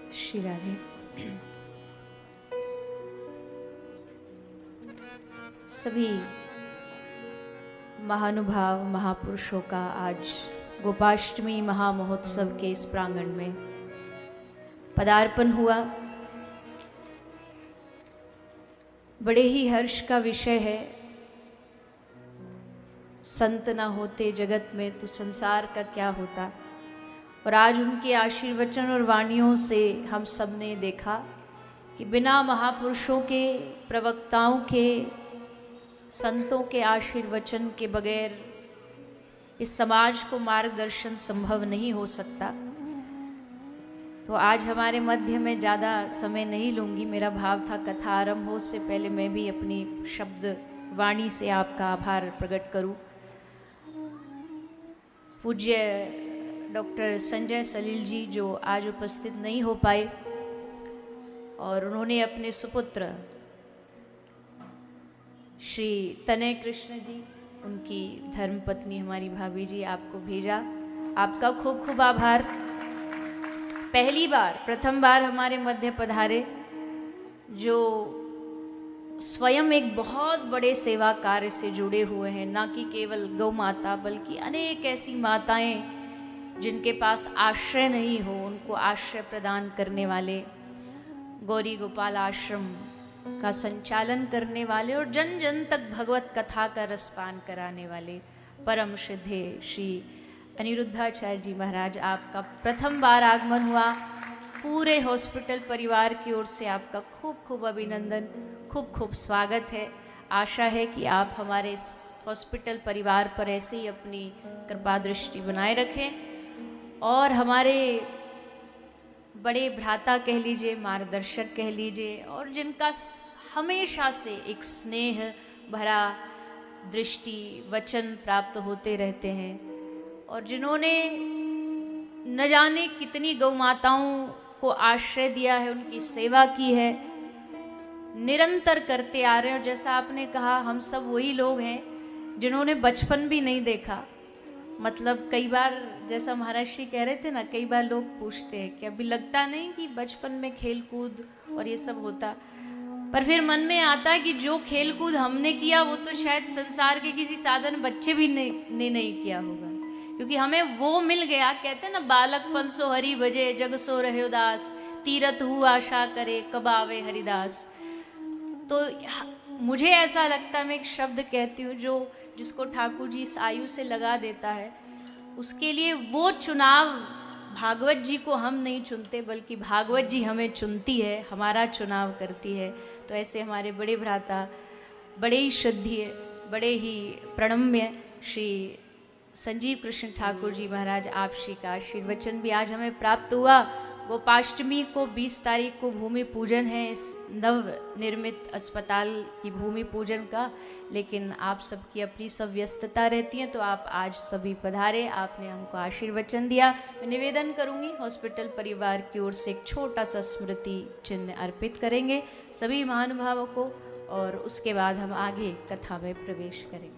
श्री राधे। सभी महानुभाव महापुरुषों का आज गोपाष्टमी महामहोत्सव के इस प्रांगण में पदार्पण हुआ। बड़े ही हर्ष का विषय है। संत ना होते जगत में तो संसार का क्या होता। और आज उनके आशीर्वचन और वाणियों से हम सब ने देखा कि बिना महापुरुषों के, प्रवक्ताओं के, संतों के आशीर्वचन के बगैर इस समाज को मार्गदर्शन संभव नहीं हो सकता। तो आज हमारे मध्य में ज़्यादा समय नहीं लूँगी। मेरा भाव था कथा आरंभ हो से पहले मैं भी अपनी शब्द वाणी से आपका आभार प्रकट करूं। पूज्य डॉक्टर संजय सलील जी जो आज उपस्थित नहीं हो पाए और उन्होंने अपने सुपुत्र श्री तनय कृष्ण जी, उनकी धर्मपत्नी हमारी भाभी जी, आपको भेजा। आपका खूब खूब आभार। पहली बार, प्रथम बार हमारे मध्य पधारे, जो स्वयं एक बहुत बड़े सेवा कार्य से जुड़े हुए हैं। ना कि केवल गौ माता बल्कि अनेक ऐसी माताएं जिनके पास आश्रय नहीं हो, उनको आश्रय प्रदान करने वाले, गौरी गोपाल आश्रम का संचालन करने वाले और जन जन तक भगवत कथा का रसपान कराने वाले परम श्रद्धेय श्री अनिरुद्धाचार्य जी महाराज, आपका प्रथम बार आगमन हुआ। पूरे हॉस्पिटल परिवार की ओर से आपका खूब खूब अभिनंदन, खूब खूब स्वागत है। आशा है कि आप हमारे इस हॉस्पिटल परिवार पर ऐसे ही अपनी कृपा दृष्टि बनाए रखें और हमारे बड़े भ्राता कह लीजिए, मार्गदर्शक कह लीजिए, और जिनका हमेशा से एक स्नेह भरा दृष्टि वचन प्राप्त होते रहते हैं और जिन्होंने न जाने कितनी गौ माताओं को आश्रय दिया है, उनकी सेवा की है, निरंतर करते आ रहे हैं। और जैसा आपने कहा, हम सब वही लोग हैं जिन्होंने बचपन भी नहीं देखा। मतलब कई बार, जैसा महाराज श्री कह रहे थे ना, कई बार लोग पूछते हैं कि अभी लगता नहीं कि बचपन में खेल कूद और ये सब होता। पर फिर मन में आता है कि जो खेल कूद हमने किया वो तो शायद संसार के किसी साधन बच्चे भी ने नहीं किया होगा, क्योंकि हमें वो मिल गया। कहते हैं ना, बालकपन सो हरि भजे जग सो रहे उदास, तीरथ हु आशा करे कब आवे हरिदास। तो मुझे ऐसा लगता है, मैं एक शब्द कहती हूँ जो जिसको ठाकुर जी इस आयु से लगा देता है, उसके लिए वो चुनाव भागवत जी को हम नहीं चुनते बल्कि भागवत जी हमें चुनती है, हमारा चुनाव करती है। तो ऐसे हमारे बड़े भ्राता, बड़े ही श्रद्धेय, बड़े ही प्रणम्य श्री संजीव कृष्ण ठाकुर जी महाराज, आप श्री का आशीर्वचन भी आज हमें प्राप्त हुआ। गोपाष्टमी को 20 तारीख को भूमि पूजन है इस नव निर्मित अस्पताल की भूमि पूजन का, लेकिन आप सबकी अपनी सब व्यस्तता रहती है, तो आप आज सभी पधारे, आपने हमको आशीर्वचन दिया। मैं निवेदन करूंगी, हॉस्पिटल परिवार की ओर से एक छोटा सा स्मृति चिन्ह अर्पित करेंगे सभी महानुभावों को और उसके बाद हम आगे कथा में प्रवेश करेंगे।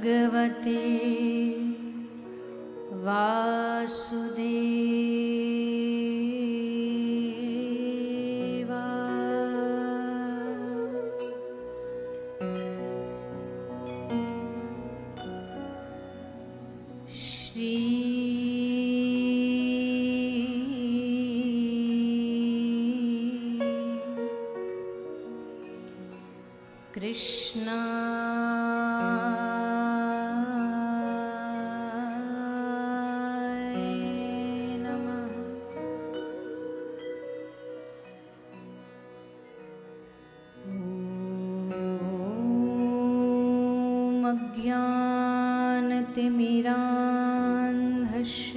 भगवते वासुदेवाय श्री कृष्णाय नमः। ॐ अज्ञानतिमिरान्धस्य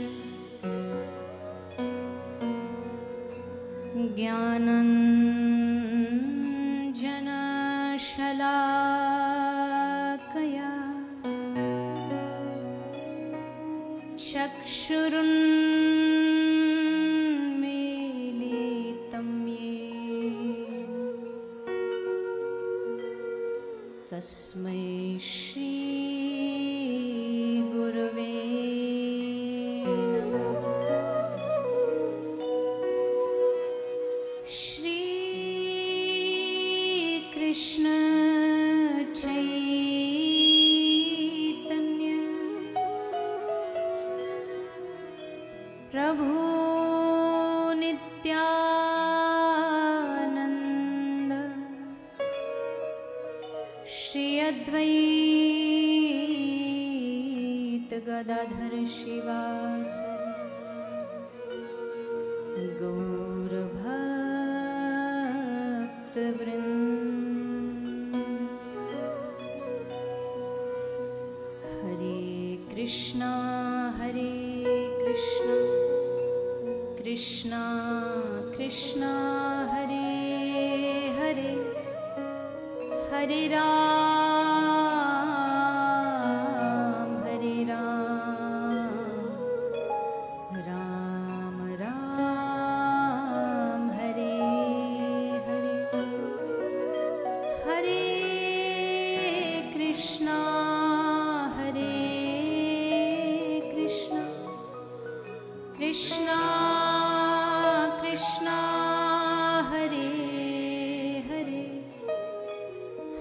ज्ञानञ्जनशलाकया चक्षुरुन्मीलितं येन तस्मै श्री गुरवे नमः। श्री कृष्ण चैतन्य प्रभु नित्यानंद श्री अद्वैत गदाधर शिवासादि गौर भक्त वृंद। हरे कृष्णा कृष्णा कृष्णा हरे हरे हरे राम राम राम हरे हरे। हरे कृष्णा कृष्णा कृष्णा हरे हरे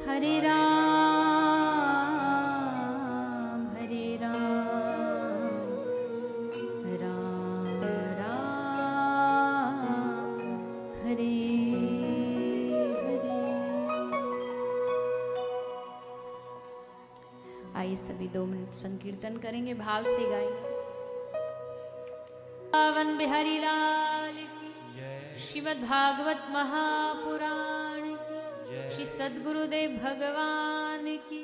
हरे राम राम राम हरे हरे। आइए सभी 2 मिनट संकीर्तन करेंगे, भाव से गाएंगे। पावन बिहारी लाल की श्रीमद् भागवत महापुराण की, श्री सद्गुरुदेव भगवान की,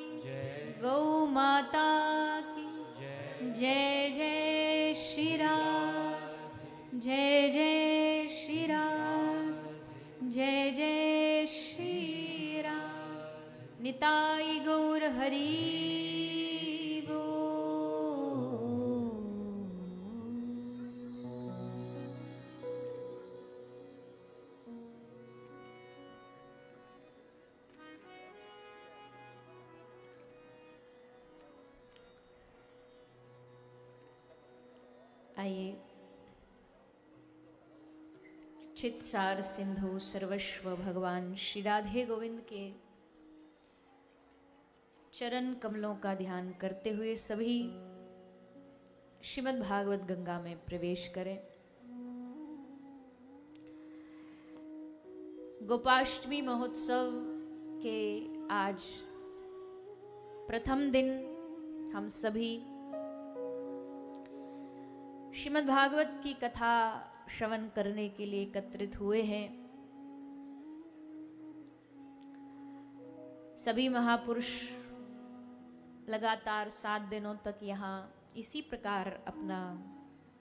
गौ माता की जय। जय श्री राम, जय जय श्री राम, जय जय श्री राम। निताई गौर हरि। आइए चित्सार सिंधु सर्वस्व भगवान श्री राधे गोविंद के चरण कमलों का ध्यान करते हुए सभी श्रीमद् भागवत गंगा में प्रवेश करें। गोपाष्टमी महोत्सव के आज प्रथम दिन हम सभी श्रीमद् भागवत की कथा श्रवण करने के लिए एकत्रित हुए हैं। सभी महापुरुष लगातार 7 दिनों तक यहाँ इसी प्रकार अपना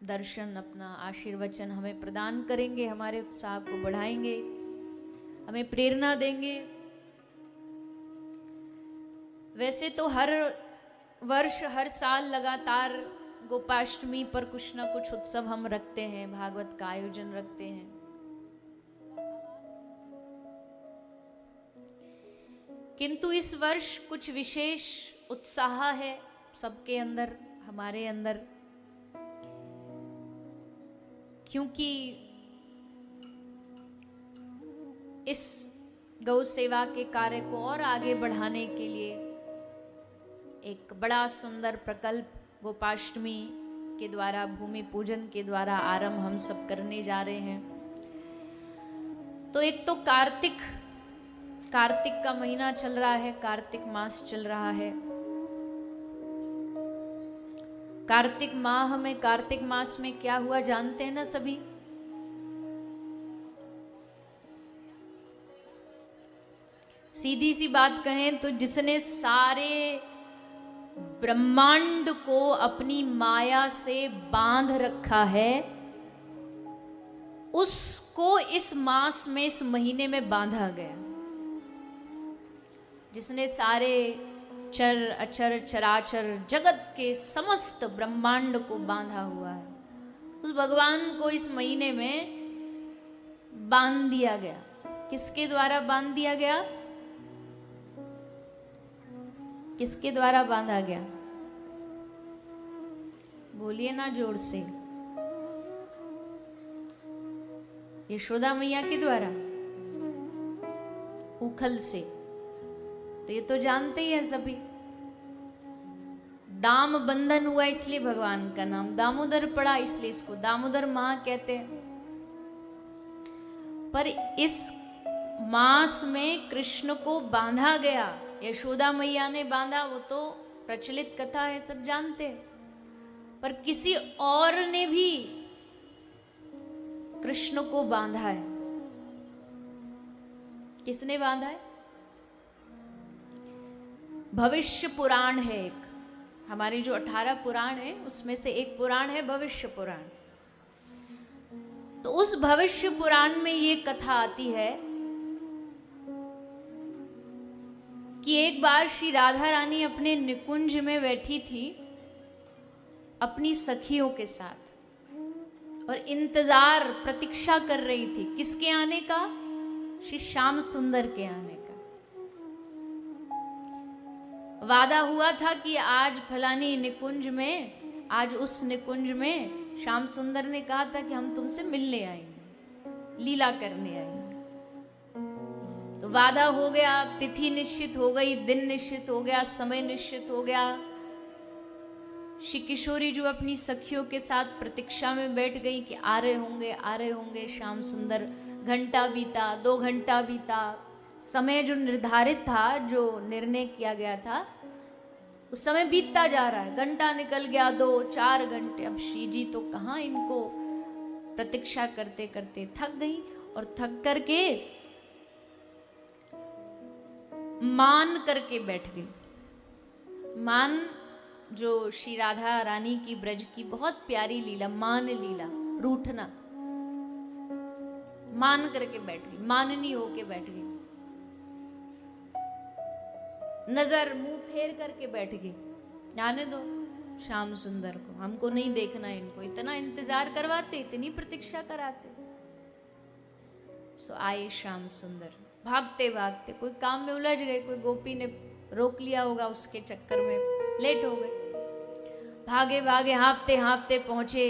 दर्शन, अपना आशीर्वचन हमें प्रदान करेंगे, हमारे उत्साह को बढ़ाएंगे, हमें प्रेरणा देंगे। वैसे तो हर वर्ष हर साल लगातार गोपाष्टमी पर कुछ ना कुछ उत्सव हम रखते हैं, भागवत का आयोजन रखते हैं। किंतु इस वर्ष कुछ विशेष उत्साह है, सबके अंदर, हमारे अंदर, क्योंकि इस गौ सेवा के कार्य को और आगे बढ़ाने के लिए एक बड़ा सुंदर प्रकल्प गोपाष्टमी के द्वारा, भूमि पूजन के द्वारा आरंभ हम सब करने जा रहे हैं। तो एक तो कार्तिक का महीना चल रहा है, कार्तिक मास चल रहा है। कार्तिक माह में, कार्तिक मास में क्या हुआ जानते हैं ना सभी? सीधी सी बात कहें तो जिसने सारे ब्रह्मांड को अपनी माया से बांध रखा है, उसको इस मास में, इस महीने में बांधा गया। जिसने सारे चर अचर चराचर जगत के समस्त ब्रह्मांड को बांधा हुआ है, उस भगवान को इस महीने में बांध दिया गया। किसके द्वारा बांध दिया गया? किसके द्वारा बांधा गया? बोलिए ना जोर से। यशोदा मैया के द्वारा, उखल से, तो ये तो जानते ही है सभी। दाम बंधन हुआ इसलिए भगवान का नाम दामोदर पड़ा, इसलिए इसको दामोदर माह कहते हैं। पर इस मास में कृष्ण को बांधा गया, यशोदा मैया ने बांधा, वो तो प्रचलित कथा है, सब जानते हैं। पर किसी और ने भी कृष्ण को बांधा है। किसने बांधा है? भविष्य पुराण है एक, हमारे जो 18 पुराण है उसमें से एक पुराण है भविष्य पुराण। तो उस भविष्य पुराण में ये कथा आती है कि एक बार श्री राधा रानी अपने निकुंज में बैठी थी अपनी सखियों के साथ और इंतजार, प्रतीक्षा कर रही थी। किसके आने का? श्री श्याम सुंदर के आने का। वादा हुआ था कि आज फलानी निकुंज में, आज उस निकुंज में श्याम सुंदर ने कहा था कि हम तुमसे मिलने आएंगे, लीला करने आएंगे। तो वादा हो गया, तिथि निश्चित हो गई, दिन निश्चित हो गया, समय निश्चित हो गया। श्री किशोरी जो अपनी सखियों के साथ प्रतीक्षा में बैठ गई कि आ रहे होंगे श्याम सुंदर। घंटा बीता, 2 घंटा बीता, समय जो निर्धारित था, जो निर्णय किया गया था, उस समय बीतता जा रहा है। घंटा निकल गया, 2-4 घंटे। अब श्री जी तो कहाँ, इनको प्रतीक्षा करते करते थक गई और थक करके मान करके बैठ गई। मान जो श्री राधा रानी की ब्रज की बहुत प्यारी लीला, मान लीला, रूठना, मान करके बैठ गई, माननी होके बैठ गई, नजर मुंह फेर करके बैठ गई। जाने दो श्याम सुंदर को, हमको नहीं देखना इनको, इतना इंतजार करवाते, इतनी प्रतीक्षा कराते। सो आए श्याम सुंदर भागते भागते, कोई काम में उलझ गए, कोई गोपी ने रोक लिया होगा, उसके चक्कर में लेट हो गए। भागे भागे हाँफते हाँफते पहुंचे,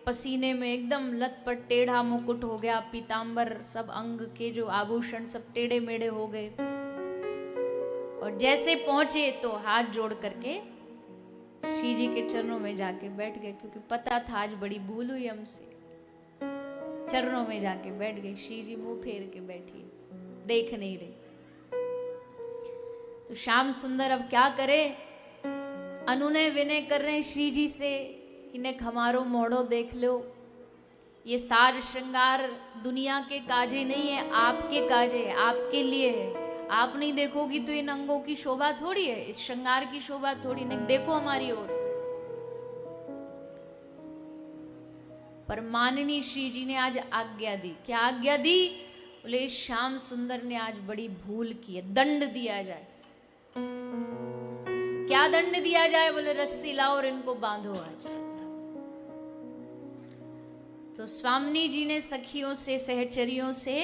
पसीने में एकदम लथपथ, टेढ़ा मुकुट हो गया, पीतांबर, सब अंग के जो आभूषण सब टेढ़े मेढ़े हो गए। और जैसे पहुंचे तो हाथ जोड़ करके श्री जी के चरणों में जाके बैठ गए, क्योंकि पता था आज बड़ी भूल हुई हमसे। चरणों में जाके बैठ गए। श्री जी मुंह फेर के बैठी, देख नहीं रही। तो श्याम सुंदर अब क्या करे, अनुनय विनय कर रहे हैं श्री जी से कि ने हमारो मोड़ो देख लो, ये साज श्रृंगार दुनिया के काजे नहीं है, आपके काजे है, आपके लिए है। आप नहीं देखोगी तो इन अंगों की शोभा थोड़ी है, इस श्रृंगार की शोभा थोड़ी नहीं, देखो हमारी ओर। पर माननीय श्री जी ने आज आज्ञा दी। क्या आज्ञा दी? बोले श्याम सुंदर ने आज बड़ी भूल की है, दंड दिया जाए। क्या दंड दिया जाए? बोले रस्सी लाओ और इनको बांधो आज। तो स्वामिनी जी ने सखियों से, सहचरियों से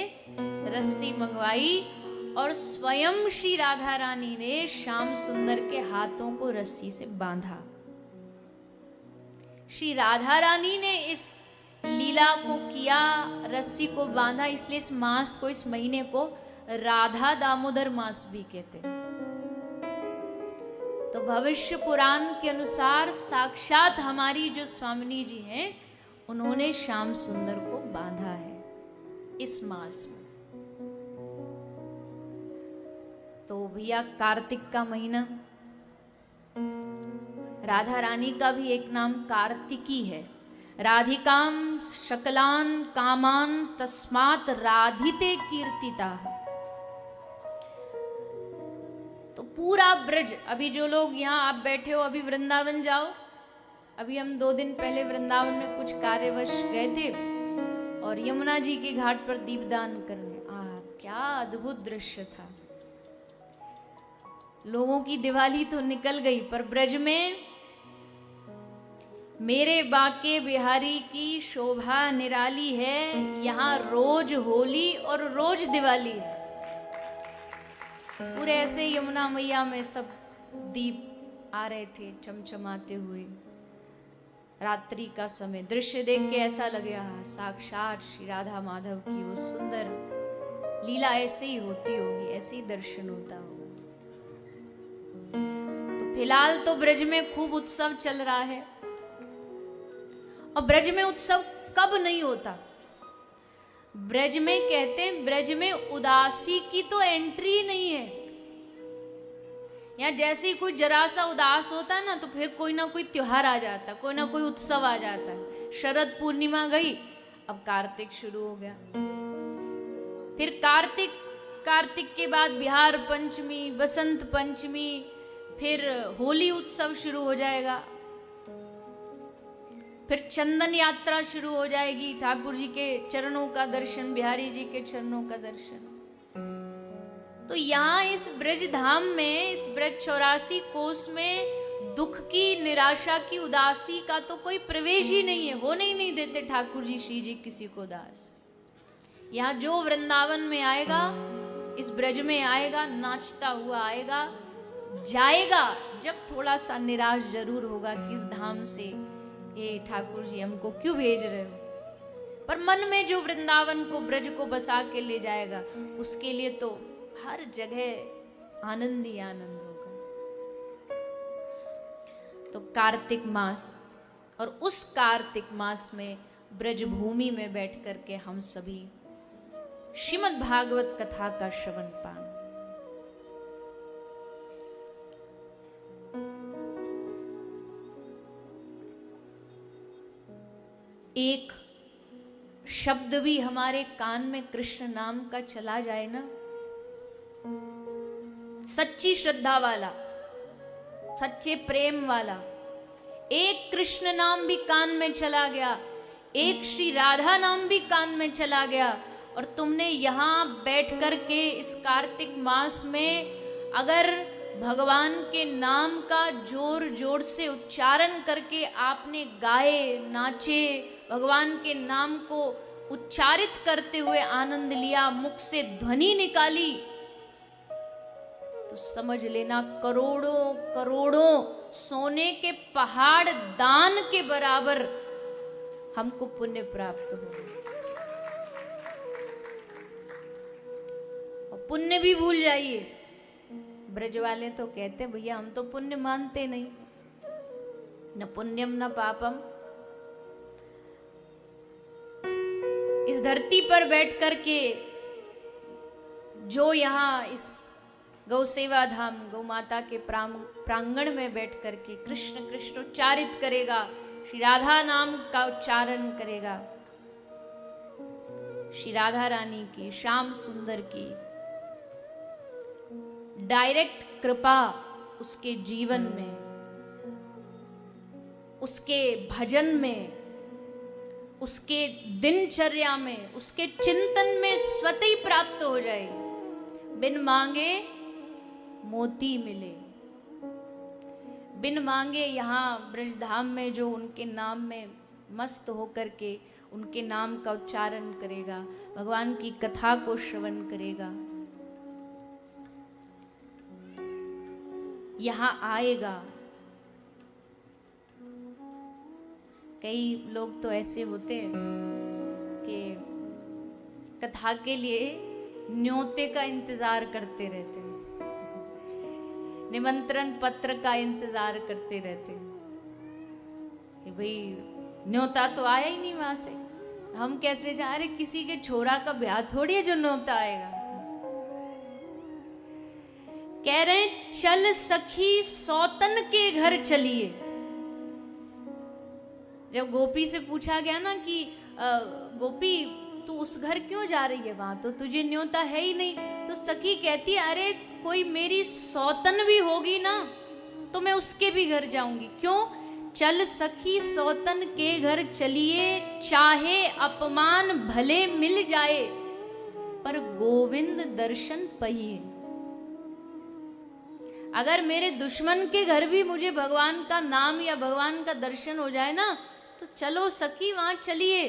रस्सी मंगवाई और स्वयं श्री राधा रानी ने श्याम सुंदर के हाथों को रस्सी से बांधा। श्री राधा रानी ने इस लीला को किया, रस्सी को बांधा, इसलिए इस मास को, इस महीने को राधा दामोदर मास भी कहते हैं। तो भविष्य पुराण के अनुसार साक्षात हमारी जो स्वामिनी जी हैं, उन्होंने श्याम सुंदर को बांधा है इस मास में। तो भैया कार्तिक का महीना, राधा रानी का भी एक नाम कार्तिकी है। राधिकाम शकलान कामान तस्मात् राधिते कीर्तिता। तो पूरा ब्रज, अभी जो लोग यहाँ आप बैठे हो, अभी वृंदावन जाओ। अभी हम 2 दिन पहले वृंदावन में कुछ कार्यवश गए थे और यमुना जी के घाट पर दीपदान करने। क्या अद्भुत दृश्य था। लोगों की दिवाली तो निकल गई, पर ब्रज में मेरे बाके बिहारी की शोभा निराली है। यहाँ रोज होली और रोज दिवाली है। पूरे ऐसे यमुना मैया में सब दीप आ रहे थे चमचमाते हुए। रात्रि का समय, दृश्य देख के ऐसा लगे साक्षात श्री राधा माधव की वो सुंदर लीला ऐसे ही होती होगी, ऐसे ही दर्शन होता होगा। तो फिलहाल तो ब्रज में खूब उत्सव चल रहा है। और ब्रज में उत्सव कब नहीं होता? ब्रज में कहते हैं, ब्रज में उदासी की तो एंट्री नहीं है। या जैसे ही कोई जरा सा उदास होता है ना, तो फिर कोई ना कोई त्योहार आ जाता, कोई ना कोई उत्सव आ जाता है। शरद पूर्णिमा गई, अब कार्तिक शुरू हो गया। फिर कार्तिक के बाद बिहार पंचमी, बसंत पंचमी, फिर होली उत्सव शुरू हो जाएगा। फिर चंदन यात्रा शुरू हो जाएगी, ठाकुर जी के चरणों का दर्शन, बिहारी जी के चरणों का दर्शन। तो यहाँ इस ब्रज धाम में, इस ब्रज 84 कोस में दुख की, निराशा की, उदासी का तो कोई प्रवेश ही नहीं है। होने ही नहीं देते ठाकुर जी, श्री जी किसी को उदास। यहाँ जो वृंदावन में आएगा, इस ब्रज में आएगा, नाचता हुआ आएगा, जाएगा जब थोड़ा सा निराश जरूर होगा कि इस धाम से ये ठाकुर जी हमको क्यों भेज रहे हो। पर मन में जो वृंदावन को, ब्रज को बसा के ले जाएगा, उसके लिए तो हर जगह आनंद ही आनंद होगा। तो कार्तिक मास, और उस कार्तिक मास में ब्रज भूमि में बैठ करके हम सभी श्रीमद् भागवत कथा का श्रवण पान। एक शब्द भी हमारे कान में कृष्ण नाम का चला जाए ना, सच्ची श्रद्धा वाला, सच्चे प्रेम वाला, एक कृष्ण नाम भी कान में चला गया, एक श्री राधा नाम भी कान में चला गया, और तुमने यहाँ बैठ कर के इस कार्तिक मास में अगर भगवान के नाम का जोर जोर से उच्चारण करके आपने गाए, नाचे, भगवान के नाम को उच्चारित करते हुए आनंद लिया, मुख से ध्वनि निकाली, तो समझ लेना करोड़ों करोड़ों सोने के पहाड़ दान के बराबर हमको पुण्य प्राप्त हो। और पुण्य भी भूल जाइए। ब्रज वाले तो कहते भैया हम तो पुण्य मानते नहीं, न पुण्यम न पापम। इस धरती पर बैठ करके जो यहाँ इस गौ सेवा धाम, गौ माता के प्रांगण में बैठ करके कृष्ण कृष्ण उच्चारित करेगा, श्री राधा नाम का उच्चारण करेगा, श्री राधा रानी की, श्याम सुंदर की डायरेक्ट कृपा उसके जीवन में, उसके भजन में, उसके दिनचर्या में, उसके चिंतन में स्वतः ही प्राप्त हो जाएगी। बिन मांगे मोती मिले। बिन मांगे यहाँ ब्रजधाम में जो उनके नाम में मस्त होकर के उनके नाम का उच्चारण करेगा, भगवान की कथा को श्रवण करेगा, यहां आएगा। कई लोग तो ऐसे होते हैं कि कथा के लिए न्योते का इंतजार करते रहते हैं, निमंत्रण पत्र का इंतजार करते रहते हैं कि भाई न्योता तो आया ही नहीं वहां से, हम कैसे जा रहे, किसी के छोरा का ब्याह थोड़ी है जो न्योता आएगा। कह रहे हैं चल सखी सौतन के घर चलिए। जब गोपी से पूछा गया ना कि गोपी तू उस घर क्यों जा रही है, वहां तो तुझे न्योता है ही नहीं, तो सखी कहती है अरे कोई मेरी सौतन भी होगी ना तो मैं उसके भी घर जाऊंगी। क्यों? चल सखी सौतन के घर चलिए, चाहे अपमान भले मिल जाए पर गोविंद दर्शन पहिए। अगर मेरे दुश्मन के घर भी मुझे भगवान का नाम या भगवान का दर्शन हो जाए ना तो चलो सखी वहां चलिए,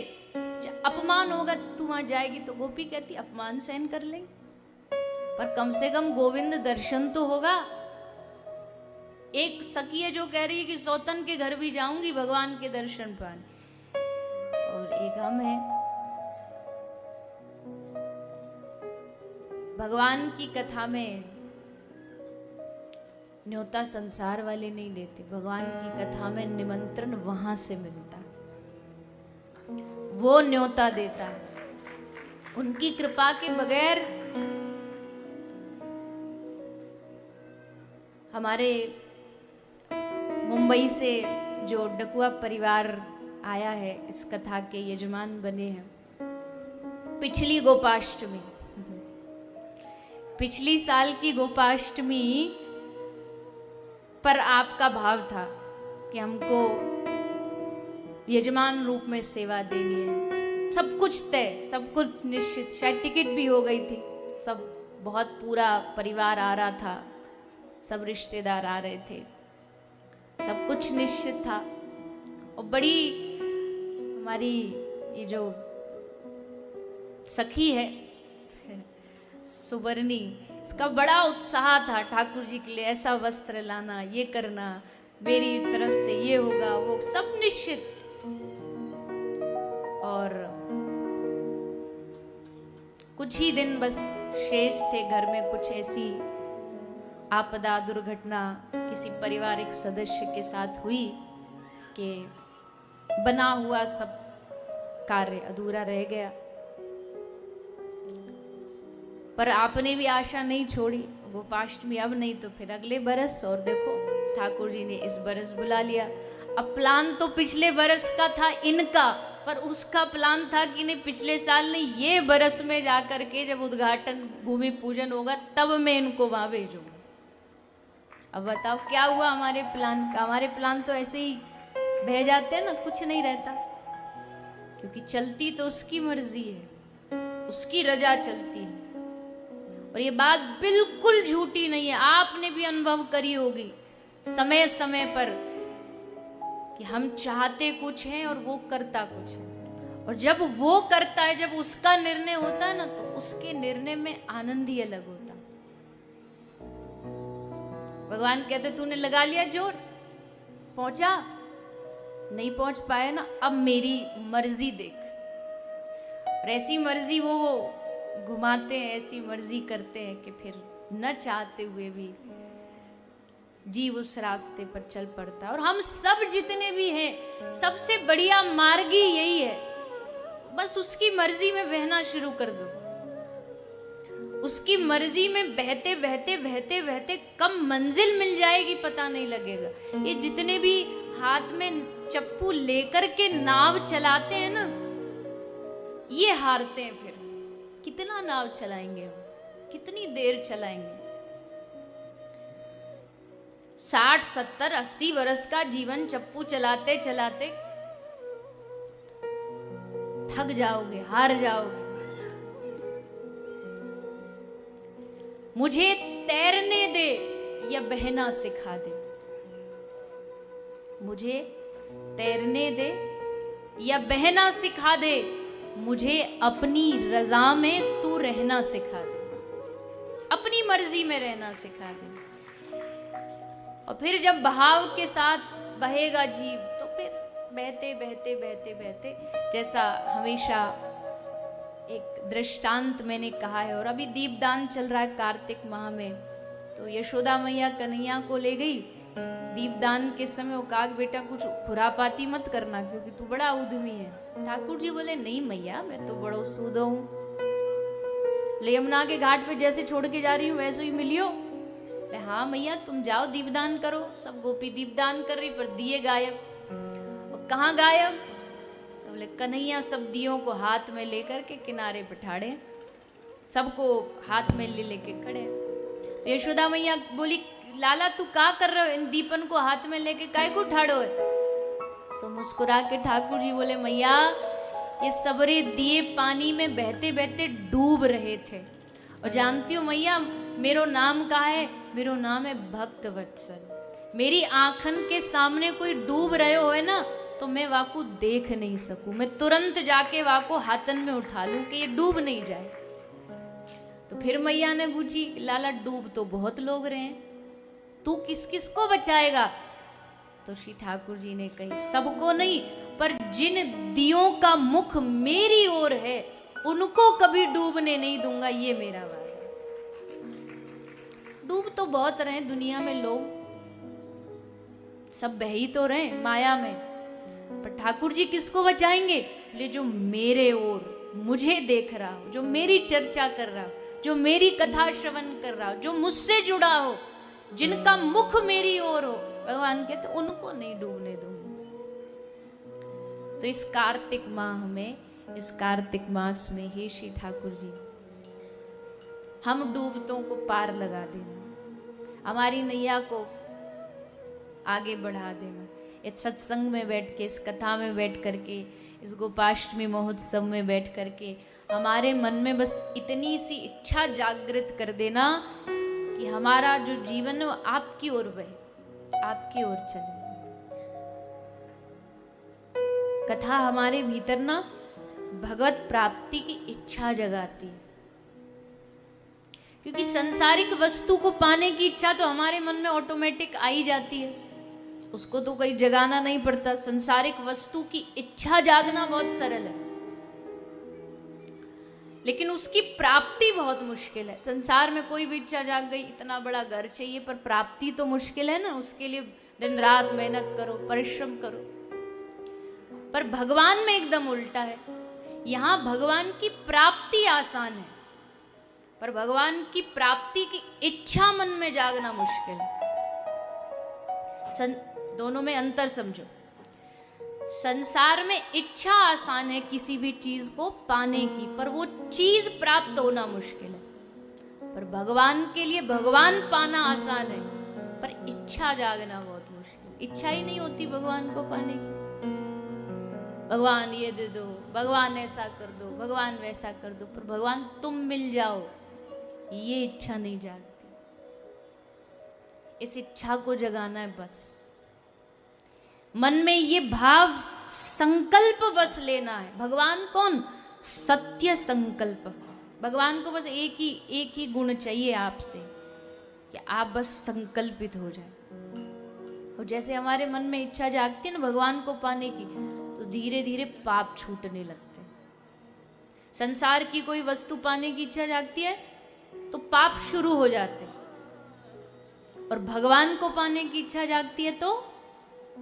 अपमान होगा तू वहां जाएगी तो गोपी कहती अपमान सहन कर लेंगे पर कम से कम गोविंद दर्शन तो होगा। एक सखी है जो कह रही है कि सौतन के घर भी जाऊंगी भगवान के दर्शन पाने, और एक हम है। भगवान की कथा में न्योता संसार वाले नहीं देते, भगवान की कथा में निमंत्रण वहां से मिलता, वो न्योता देता। उनकी कृपा के बगैर हमारे मुंबई से जो डकुआ परिवार आया है इस कथा के यजमान बने हैं, पिछली गोपाष्टमी, पिछली साल की गोपाष्टमी पर आपका भाव था कि हमको यजमान रूप में सेवा देनी है। सब कुछ तय, सब कुछ निश्चित, शायद टिकट भी हो गई थी, सब बहुत पूरा परिवार आ रहा था, सब रिश्तेदार आ रहे थे, सब कुछ निश्चित था। और बड़ी हमारी ये जो सखी है सुवर्णी, इसका बड़ा उत्साह था ठाकुर जी के लिए, ऐसा वस्त्र लाना, ये करना, मेरी तरफ से ये होगा, वो सब निश्चित। और कुछ ही दिन बस शेष थे, घर में कुछ ऐसी आपदा दुर्घटना किसी पारिवारिक सदस्य के साथ हुई कि बना हुआ सब कार्य अधूरा रह गया। पर आपने भी आशा नहीं छोड़ी, गोपाष्टमी अब नहीं तो फिर अगले बरस, और देखो ठाकुर जी ने इस बरस बुला लिया। अब प्लान तो पिछले बरस का था इनका, पर उसका प्लान था कि नहीं पिछले साल नहीं, ये बरस में जाकर के जब उद्घाटन भूमि पूजन होगा तब मैं इनको वहां भेजूंगा। अब बताओ क्या हुआ हमारे प्लान का? हमारे प्लान तो ऐसे ही बह जाते हैं ना, कुछ नहीं रहता, क्योंकि चलती तो उसकी मर्जी है, उसकी रजा चलती है। और ये बात बिल्कुल झूठी नहीं है, आपने भी अनुभव करी होगी समय समय पर कि हम चाहते कुछ हैं और वो करता कुछ है, और जब वो करता है, जब उसका निर्णय होता है ना, तो उसके निर्णय में आनंद ही अलग होता। भगवान कहते तूने लगा लिया जोर, पहुंचा नहीं पहुंच पाया ना, अब मेरी मर्जी देख। और ऐसी मर्जी वो घुमाते हैं, ऐसी मर्जी करते हैं कि फिर न चाहते हुए भी जीव उस रास्ते पर चल पड़ता है। और हम सब जितने भी हैं, सबसे बढ़िया मार्ग ही यही है, बस उसकी मर्जी में बहना शुरू कर दो। उसकी मर्जी में बहते बहते बहते बहते कब मंजिल मिल जाएगी पता नहीं लगेगा। ये जितने भी हाथ में चप्पू लेकर के नाव चलाते हैं ना, ये हारते हैं। फिर कितना नाव चलाएंगे हम, कितनी देर चलाएंगे? 60, 70, 80 वर्ष का जीवन चप्पू चलाते चलाते थक जाओगे, हार जाओगे। मुझे तैरने दे या बहना सिखा दे, मुझे तैरने दे या बहना सिखा दे, मुझे अपनी रजा में तू रहना सिखा दे, अपनी मर्जी में रहना सिखा दे। और फिर जब भाव के साथ बहेगा जीव तो फिर बहते बहते बहते बहते, जैसा हमेशा एक दृष्टांत मैंने कहा है, और अभी दीपदान चल रहा है कार्तिक माह में, तो यशोदा मैया कन्हैया को ले गई दीपदान के समय, वो कहा बेटा कुछ खुरापाती मत करना क्योंकि तू बड़ा उद्यमी है। ठाकुर जी बोले नहीं मैया, मैं तो बड़ा सूदो हूँ, यमुना के घाट पे जैसे छोड़ के जा रही हूँ वैसे ही मिलियो। हाँ मैया तुम जाओ दीपदान करो। सब गोपी दीपदान कर रही, पर दिए गायब। और कहाँ गायब? तो बोले कन्हैया सब दियों को हाथ में लेकर के किनारे बिठाड़े, सबको हाथ में ले लेके खड़े। यशोदा मैया बोली लाला तू का कर रहे हो, इन दीपन को हाथ में लेके काय को ठाड़ो है? तो मुस्कुरा के ठाकुर जी बोले मैया ये सबरे दिए पानी में बहते बहते डूब रहे थे, और जानती हो मैया मेरो नाम का है, मेरो नाम है भक्त वत्सल। मेरी आंखन के सामने कोई डूब रहे हो है ना, तो मैं वाको देख नहीं सकूं, मैं तुरंत जाके वाको हाथन में उठा लूं कि ये डूब नहीं जाए। तो फिर मैया ने पूछी लाला डूब तो बहुत लोग रहे हैं, तू किस किस को बचाएगा? तो श्री ठाकुर जी ने कही सबको नहीं, पर जिन दियों का मुख मेरी ओर है उनको कभी डूबने नहीं दूंगा, ये मेरा वादा। डूब तो बहुत रहे दुनिया में लोग, सब बह ही तो रहे माया में, पर ठाकुर जी किसको बचाएंगे? ले जो मेरे ओर मुझे देख रहा हो, जो मेरी चर्चा कर रहा हो, जो मेरी कथा श्रवण कर रहा हो, जो मुझसे जुड़ा हो, जिनका मुख मेरी ओर हो, भगवान कहते उनको नहीं डूबने दूंगी। तो इस कार्तिक माह में, इस कार्तिक मास में हे श्री ठाकुर जी हम डूबतों को पार लगा देना, हमारी नैया को आगे बढ़ा देना। इस सत्संग में बैठ के, इस कथा में बैठ करके, इस गोपाष्टमी महोत्सव में बैठ करके हमारे मन में बस इतनी सी इच्छा जागृत कर देना कि हमारा जो जीवन है वो आपकी ओर बहे, आपकी ओर चले। कथा हमारे भीतर ना भगवत प्राप्ति की इच्छा जगाती है, क्योंकि संसारिक वस्तु को पाने की इच्छा तो हमारे मन में ऑटोमेटिक आ ही जाती है, उसको तो कोई जगाना नहीं पड़ता। संसारिक वस्तु की इच्छा जागना बहुत सरल है, लेकिन उसकी प्राप्ति बहुत मुश्किल है। संसार में कोई भी इच्छा जाग गई, इतना बड़ा घर चाहिए, पर प्राप्ति तो मुश्किल है ना, उसके लिए दिन रात मेहनत करो, परिश्रम करो। पर भगवान में एकदम उल्टा है, यहां भगवान की प्राप्ति आसान है, पर भगवान की प्राप्ति की इच्छा मन में जागना मुश्किल है। दोनों में अंतर समझो। संसार में इच्छा आसान है किसी भी चीज को पाने की, पर वो चीज प्राप्त होना मुश्किल है। पर भगवान के लिए भगवान पाना आसान है, पर इच्छा जागना बहुत मुश्किल। इच्छा ही नहीं होती भगवान को पाने की। भगवान ये दे दो, भगवान ऐसा कर दो, भगवान वैसा कर दो, पर भगवान तुम मिल जाओ, ये इच्छा नहीं जागती। इस इच्छा को जगाना है बस। मन में ये भाव संकल्प बस लेना है। भगवान कौन? सत्य संकल्प। भगवान को बस एक ही गुण चाहिए आपसे, कि आप बस संकल्पित हो जाए। और जैसे हमारे मन में इच्छा जागती है ना भगवान को पाने की, तो धीरे धीरे पाप छूटने लगते हैं। संसार की कोई वस्तु पाने की इच्छा जागती है तो पाप शुरू हो जाते हैं, और भगवान को पाने की इच्छा जागती है तो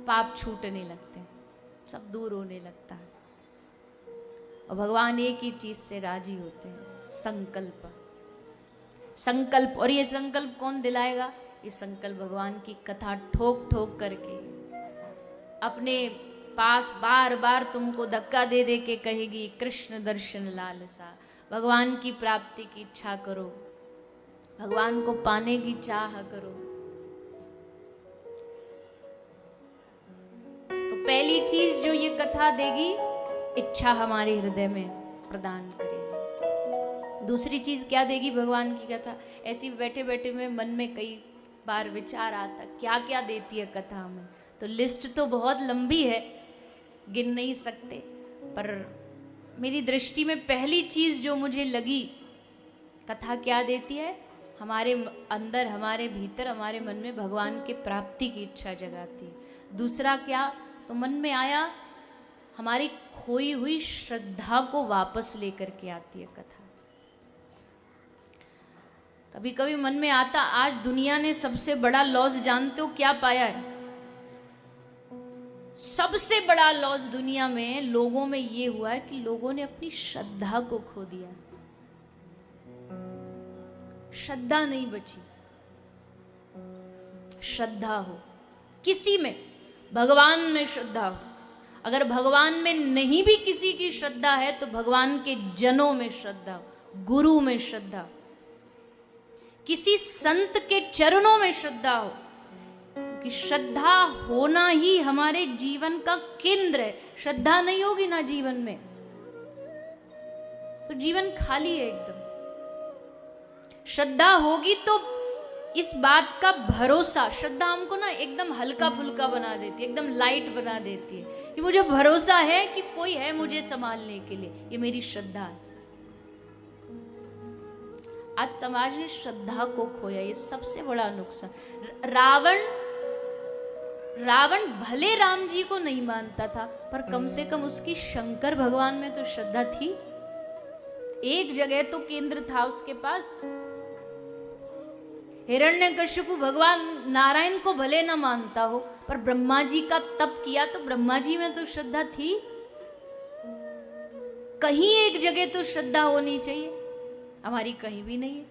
पाप छूटने लगते हैं, सब दूर होने लगता है। और भगवान एक ही चीज से राजी होते हैं, संकल्प। संकल्प, और ये संकल्प कौन दिलाएगा? ये संकल्प भगवान की कथा ठोक ठोक करके अपने पास बार बार तुमको धक्का दे दे के कहेगी, कृष्ण दर्शन लालसा, भगवान की प्राप्ति की इच्छा करो, भगवान को पाने की चाह करो। तो पहली चीज जो ये कथा देगी, इच्छा हमारे हृदय में प्रदान करेगी। दूसरी चीज क्या देगी भगवान की कथा? ऐसी बैठे बैठे में मन में कई बार विचार आता, क्या क्या देती है कथा में। तो लिस्ट तो बहुत लंबी है, गिन नहीं सकते, पर मेरी दृष्टि में पहली चीज जो मुझे लगी, कथा क्या देती है? हमारे अंदर, हमारे भीतर, हमारे मन में भगवान के प्राप्ति की इच्छा जगाती है। दूसरा क्या, तो मन में आया हमारी खोई हुई श्रद्धा को वापस लेकर के आती है कथा। कभी कभी मन में आता, आज दुनिया ने सबसे बड़ा लॉस जानते हो क्या पाया है? सबसे बड़ा लॉस दुनिया में लोगों में ये हुआ है कि लोगों ने अपनी श्रद्धा को खो दिया। श्रद्धा नहीं बची। श्रद्धा हो किसी में, भगवान में श्रद्धा हो। अगर भगवान में नहीं भी किसी की श्रद्धा है तो भगवान के जनों में श्रद्धा हो, गुरु में श्रद्धा हो, किसी संत के चरणों में श्रद्धा हो। क्योंकि श्रद्धा होना ही हमारे जीवन का केंद्र है। श्रद्धा नहीं होगी ना जीवन में तो जीवन खाली है एकदम। श्रद्धा होगी तो इस बात का भरोसा, श्रद्धा हमको ना एकदम हल्का फुल्का बना देती है, एकदम लाइट बना देती है कि मुझे भरोसा है कि कोई है मुझे संभालने के लिए, ये मेरी श्रद्धा है। आज समाज ने श्रद्धा को खोया, ये सबसे बड़ा नुकसान। रावण भले राम जी को नहीं मानता था पर कम से कम उसकी शंकर भगवान में तो श्रद्धा थी। एक जगह तो केंद्र था उसके पास। हिरण्यकशिपु भगवान नारायण को भले ना मानता हो पर ब्रह्मा जी का तप किया तो ब्रह्मा जी में तो श्रद्धा थी। कहीं एक जगह तो श्रद्धा होनी चाहिए, हमारी कहीं भी नहीं है।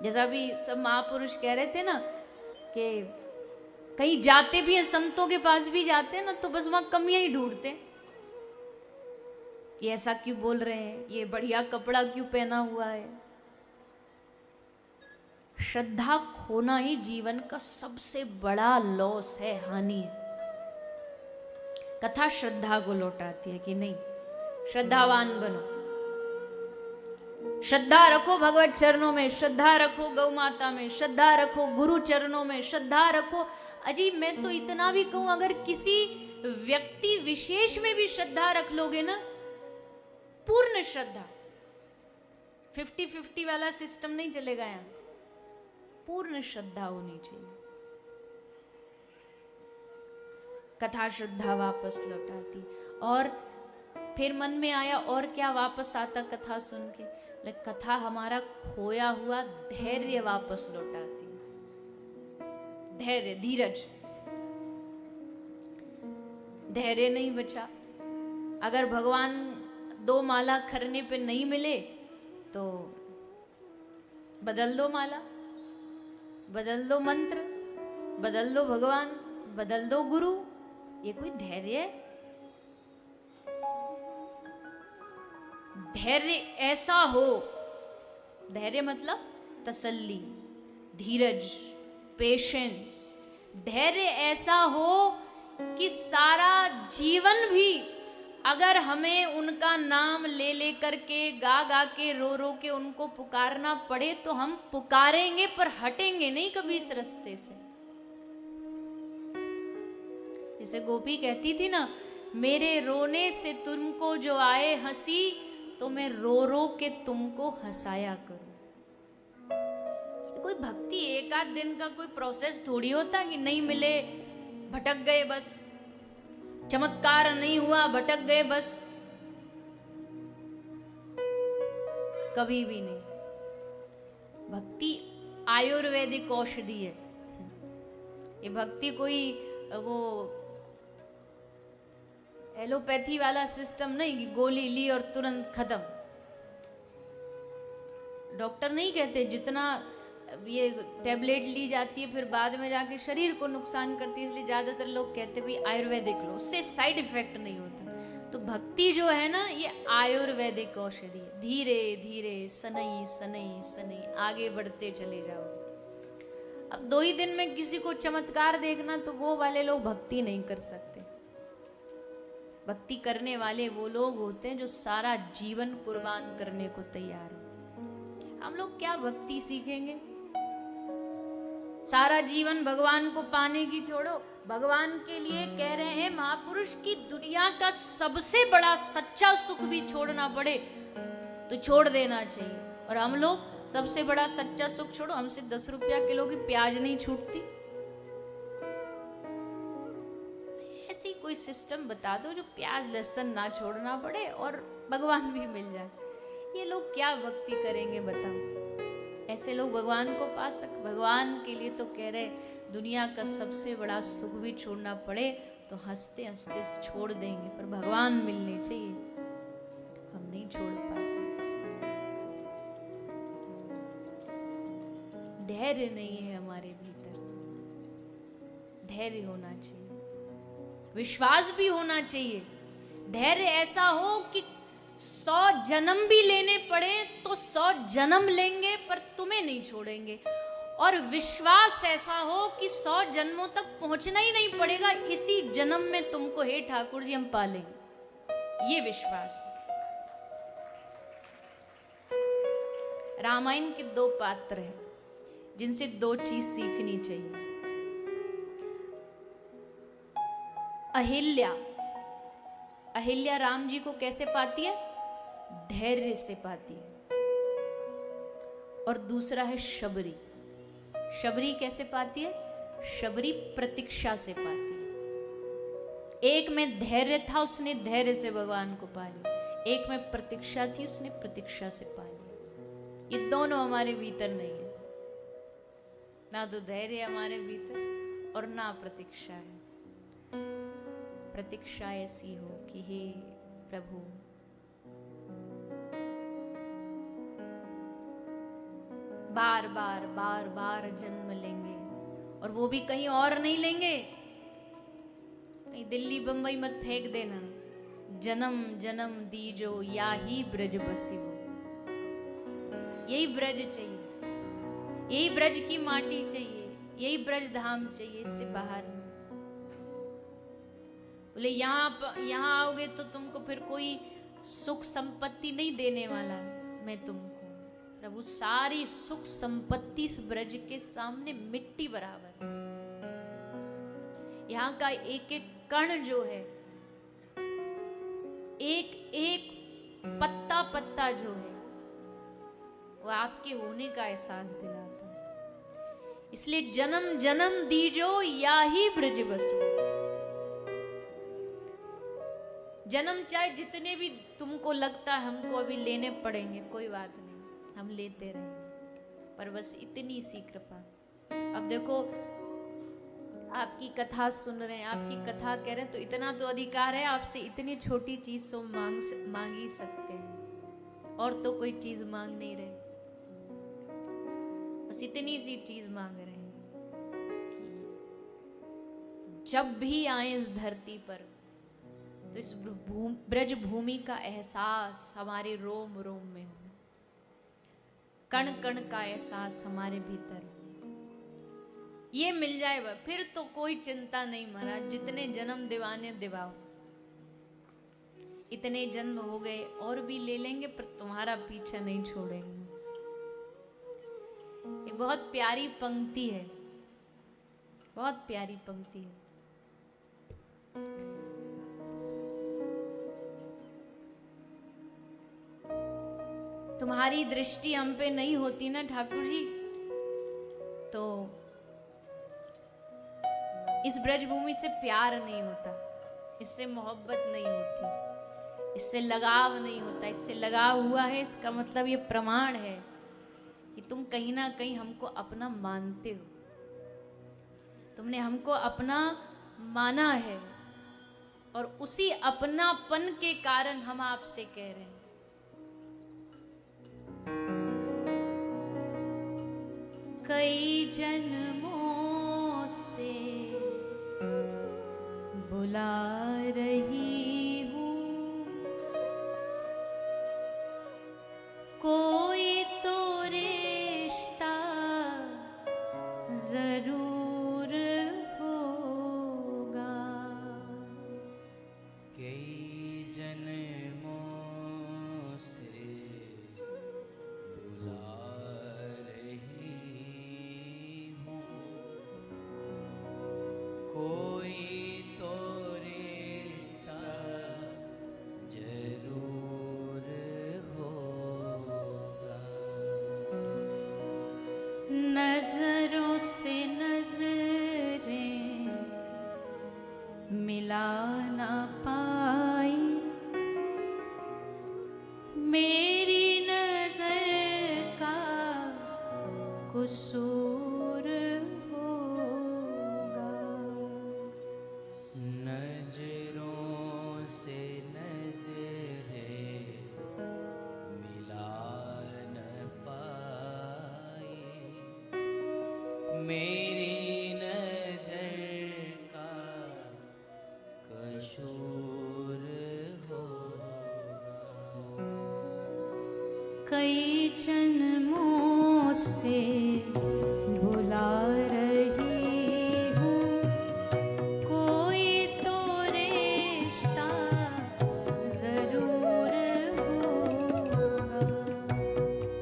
जैसा भी सब महापुरुष कह रहे थे ना कि कहीं जाते भी हैं, संतों के पास भी जाते हैं ना तो बस वहां कमियां ही ढूंढते हैं। ये ऐसा क्यों बोल रहे हैं, ये बढ़िया कपड़ा क्यों पहना हुआ है। श्रद्धा खोना ही जीवन का सबसे बड़ा लॉस है, हानि है। कथा श्रद्धा को लौटाती है कि नहीं, श्रद्धावान बनो, श्रद्धा रखो भगवत चरणों में, श्रद्धा रखो गौ माता में, श्रद्धा रखो गुरु चरणों में, श्रद्धा रखो। अजी मैं तो इतना भी कहूं, अगर किसी व्यक्ति विशेष में भी श्रद्धा रख लोगे ना, पूर्ण श्रद्धा, 50-50 वाला सिस्टम नहीं चलेगा यहां, पूर्ण श्रद्धा होनी चाहिए। कथा श्रद्धा वापस लौटाती। और फिर मन में आया और क्या वापस आता कथा सुन के, कथा हमारा खोया हुआ धैर्य वापस लौटाती। धैर्य, धीरज। धैर्य नहीं बचा। अगर भगवान 2 माला खरने पे नहीं मिले तो बदल दो माला, बदल दो मंत्र, बदल दो भगवान, बदल दो गुरु। ये कोई धैर्य है? धैर्य ऐसा हो, धैर्य मतलब तसल्ली, धीरज, पेशेंस। धैर्य ऐसा हो कि सारा जीवन भी अगर हमें उनका नाम ले ले करके, गा गा के, रो रो के उनको पुकारना पड़े तो हम पुकारेंगे पर हटेंगे नहीं कभी इस रास्ते से। जैसे गोपी कहती थी ना, मेरे रोने से तुमको जो आए हंसी तो मैं रो रो के तुमको हंसाया करूं। कोई भक्ति एक आध दिन का कोई प्रोसेस थोड़ी होता कि नहीं मिले भटक गए बस, चमत्कार नहीं हुआ भटक गए बस, कभी भी नहीं। भक्ति आयुर्वेदिक औषधि है। ये भक्ति कोई वो एलोपैथी वाला सिस्टम नहीं कि गोली ली और तुरंत खत्म। डॉक्टर नहीं कहते जितना ये टैबलेट ली जाती है फिर बाद में जाके शरीर को नुकसान करती है, इसलिए ज्यादातर लोग कहते भी आयुर्वेदिक लो, उससे साइड इफेक्ट नहीं होता। तो भक्ति जो है ना, ये आयुर्वेदिक औषधि है। धीरे धीरे सनई सनई सनई आगे बढ़ते चले जाओ। अब 2 ही दिन में किसी को चमत्कार देखना तो वो वाले लोग भक्ति नहीं कर सकते। भक्ति करने वाले वो लोग होते हैं जो सारा जीवन कुर्बान करने को तैयार हैं। हम लोग क्या भक्ति सीखेंगे? सारा जीवन भगवान को पाने की छोड़ो, भगवान के लिए कह रहे हैं महापुरुष की दुनिया का सबसे बड़ा सच्चा सुख भी छोड़ना पड़े तो छोड़ देना चाहिए। और हम लोग सबसे बड़ा सच्चा सुख छोड़ो, हमसे 10 रुपया किलो की प्याज नहीं छूटती। ऐसी कोई सिस्टम बता दो जो प्याज लहसुन ना छोड़ना पड़े और भगवान भी मिल जाए। ये लोग क्या भक्ति करेंगे बताओ? ऐसे लोग भगवान को पा भगवान के लिए तो कह रहे दुनिया का सबसे बड़ा सुख भी छोड़ना पड़े तो हंसते हंसते छोड़ देंगे, पर भगवान मिलने चाहिए, हम नहीं छोड़ पाते। धैर्य नहीं है हमारे भीतर। धैर्य होना चाहिए, विश्वास भी होना चाहिए। धैर्य ऐसा हो कि 100 जन्म भी लेने पड़े तो 100 जन्म लेंगे पर तुम्हें नहीं छोड़ेंगे। और विश्वास ऐसा हो कि 100 जन्मों तक पहुंचना ही नहीं पड़ेगा, इसी जन्म में तुमको हे ठाकुर जी हम पालेंगे। ये विश्वास है। रामायण के 2 पात्र हैं जिनसे 2 चीज सीखनी चाहिए। अहिल्या, अहिल्या राम जी को कैसे पाती है? धैर्य से पाती है। और दूसरा है शबरी। शबरी कैसे पाती है? शबरी प्रतीक्षा से पाती है। एक में धैर्य था, उसने धैर्य से भगवान को पा लिया। एक में प्रतीक्षा थी, उसने प्रतीक्षा से पा लिया। ये दोनों हमारे भीतर नहीं है। ना तो धैर्य हमारे भीतर और ना प्रतीक्षा है। प्रतीक्षा ऐसी हो कि हे प्रभु बार बार बार बार जन्म लेंगे, और वो भी कहीं और नहीं लेंगे। कहीं दिल्ली बंबई मत फेंक देना। जन्म जन्म दीजो या ही ब्रज बसिबो। यही ब्रज चाहिए, यही ब्रज की माटी चाहिए, यही ब्रज धाम चाहिए, इससे बाहर नहीं। बोले यहाँ आओगे तो तुमको फिर कोई सुख संपत्ति नहीं देने वाला मैं तुमको। प्रभु सारी सुख संपत्ति इस ब्रज के सामने मिट्टी बराबर है। यहाँ का एक एक कण जो है, एक एक पत्ता पत्ता जो है, वो आपके होने का एहसास दिलाता है। इसलिए जन्म जन्म दीजो या ही ब्रज बसो। जन्म चाहे जितने भी तुमको लगता है हमको अभी लेने पड़ेंगे, कोई बात नहीं, हम लेते रहेंगे, पर बस इतनी सी कृपा। अब देखो आपकी कथा सुन रहे हैं, आपकी कथा कह रहे हैं, तो इतना तो अधिकार है आपसे, इतनी छोटी चीज तो मांग ही सकते हैं। और तो कोई चीज मांग नहीं रहे, बस इतनी सी चीज मांग रहे हैं कि जब भी आए इस धरती पर तो इस ब्रज भूमि का एहसास हमारे रोम रोम में हो, कण कण का एहसास हमारे भीतर हो। ये मिल जाए फिर तो कोई चिंता नहीं महाराज। जितने जन्म दिवाने दिवाओ, इतने जन्म हो गए और भी ले लेंगे, पर तुम्हारा पीछा नहीं छोड़ेंगे। एक बहुत प्यारी पंक्ति है, बहुत प्यारी पंक्ति है। तुम्हारी दृष्टि हम पे नहीं होती ना ठाकुर जी, तो इस ब्रजभूमि से प्यार नहीं होता, इससे मोहब्बत नहीं होती, इससे लगाव नहीं होता। इससे लगाव हुआ है, इसका मतलब ये प्रमाण है कि तुम कहीं ना कहीं हमको अपना मानते हो, तुमने हमको अपना माना है, और उसी अपनापन के कारण हम आपसे कह रहे हैं कई जन्मों से बुला रही हूँ, कोई तो रिश्ता जरूर होगा। कई जन्मों से बुला कोई तो रिश्ता मेरी नजर का कसूर होगा। नजरों से नजरें मिला न पाए, मेरी नजर का कसूर होगा। कई जन्मों से बुला रही हूँ, कोई तो रिश्ता जरूर होगा।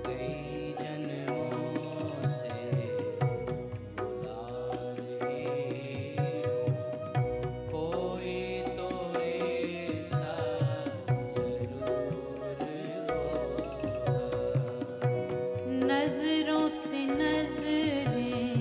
कई जन्मों से बुला रही हूँ, कोई तो रिश्ता जरूर होगा। नजरों से नजरें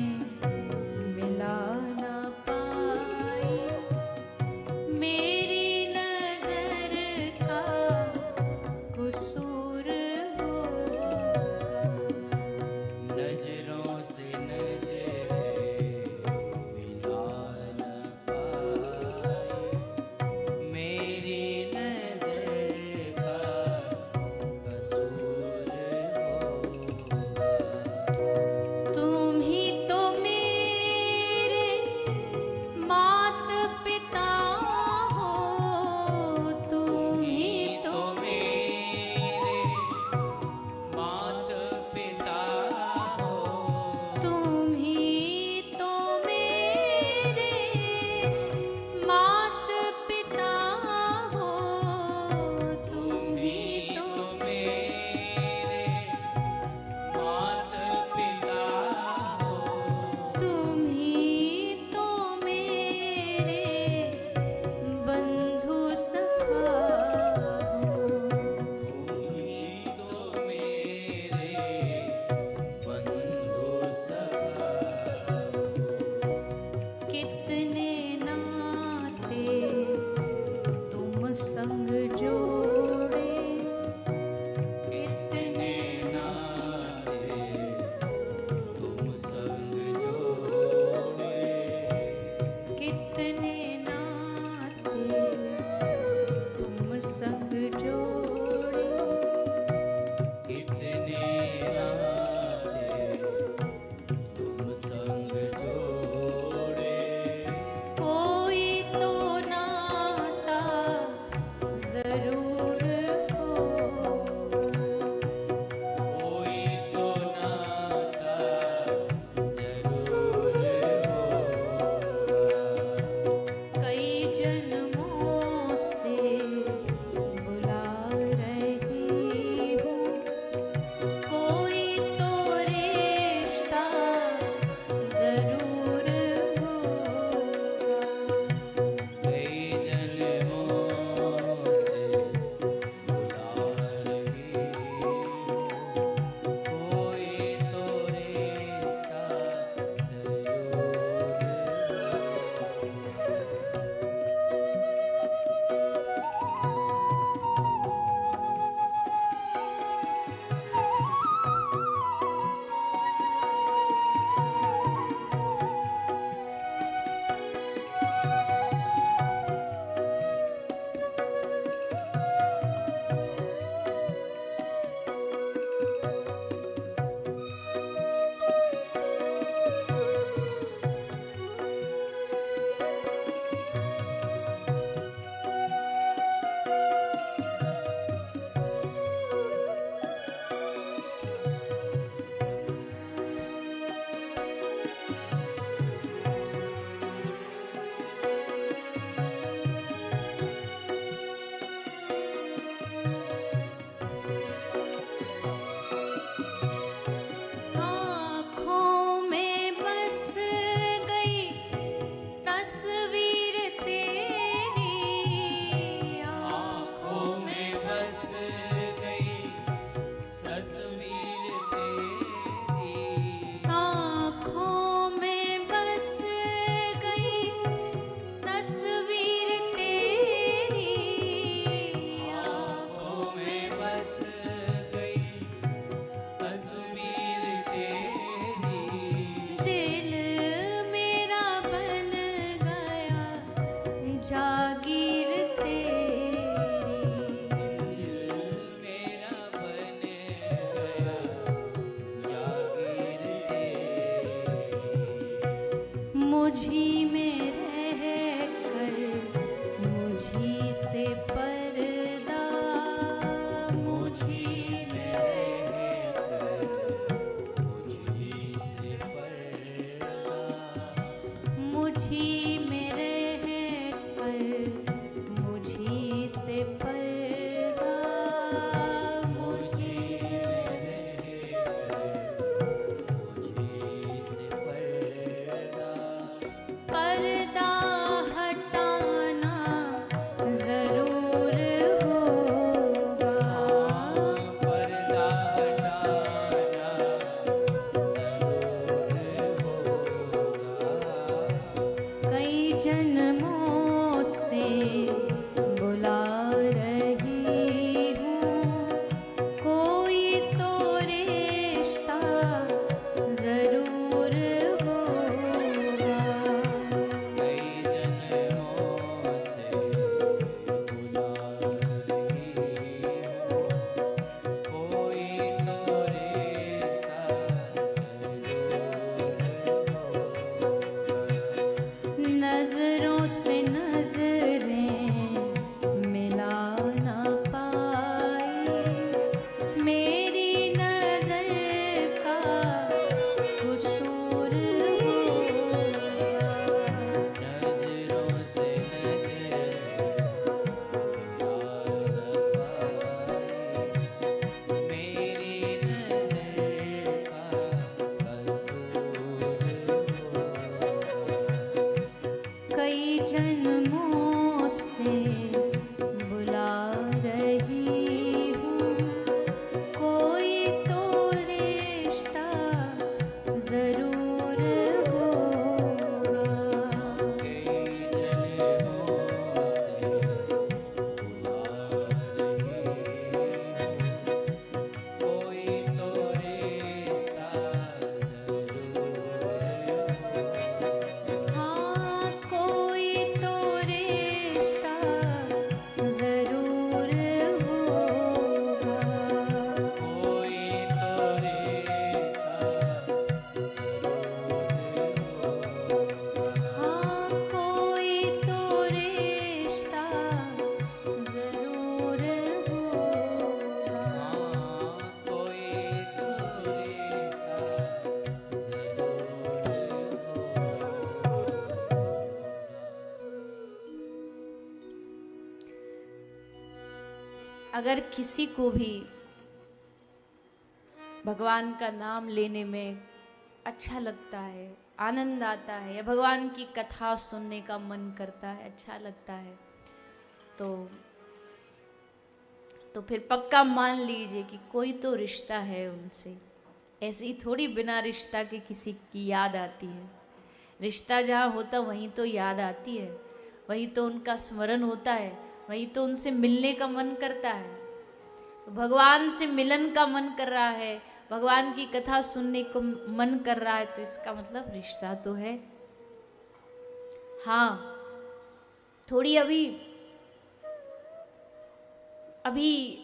अगर किसी को भी भगवान का नाम लेने में अच्छा लगता है, आनंद आता है, या भगवान की कथा सुनने का मन करता है, अच्छा लगता है, तो फिर पक्का मान लीजिए कि कोई तो रिश्ता है उनसे। ऐसे ही थोड़ी बिना रिश्ता के किसी की याद आती है। रिश्ता जहाँ होता वहीं तो याद आती है, वहीं तो उनका स्मरण होता है, वहीं तो उनसे मिलने का मन करता है। तो भगवान से मिलन का मन कर रहा है, भगवान की कथा सुनने को मन कर रहा है, तो इसका मतलब रिश्ता तो है। हाँ, थोड़ी अभी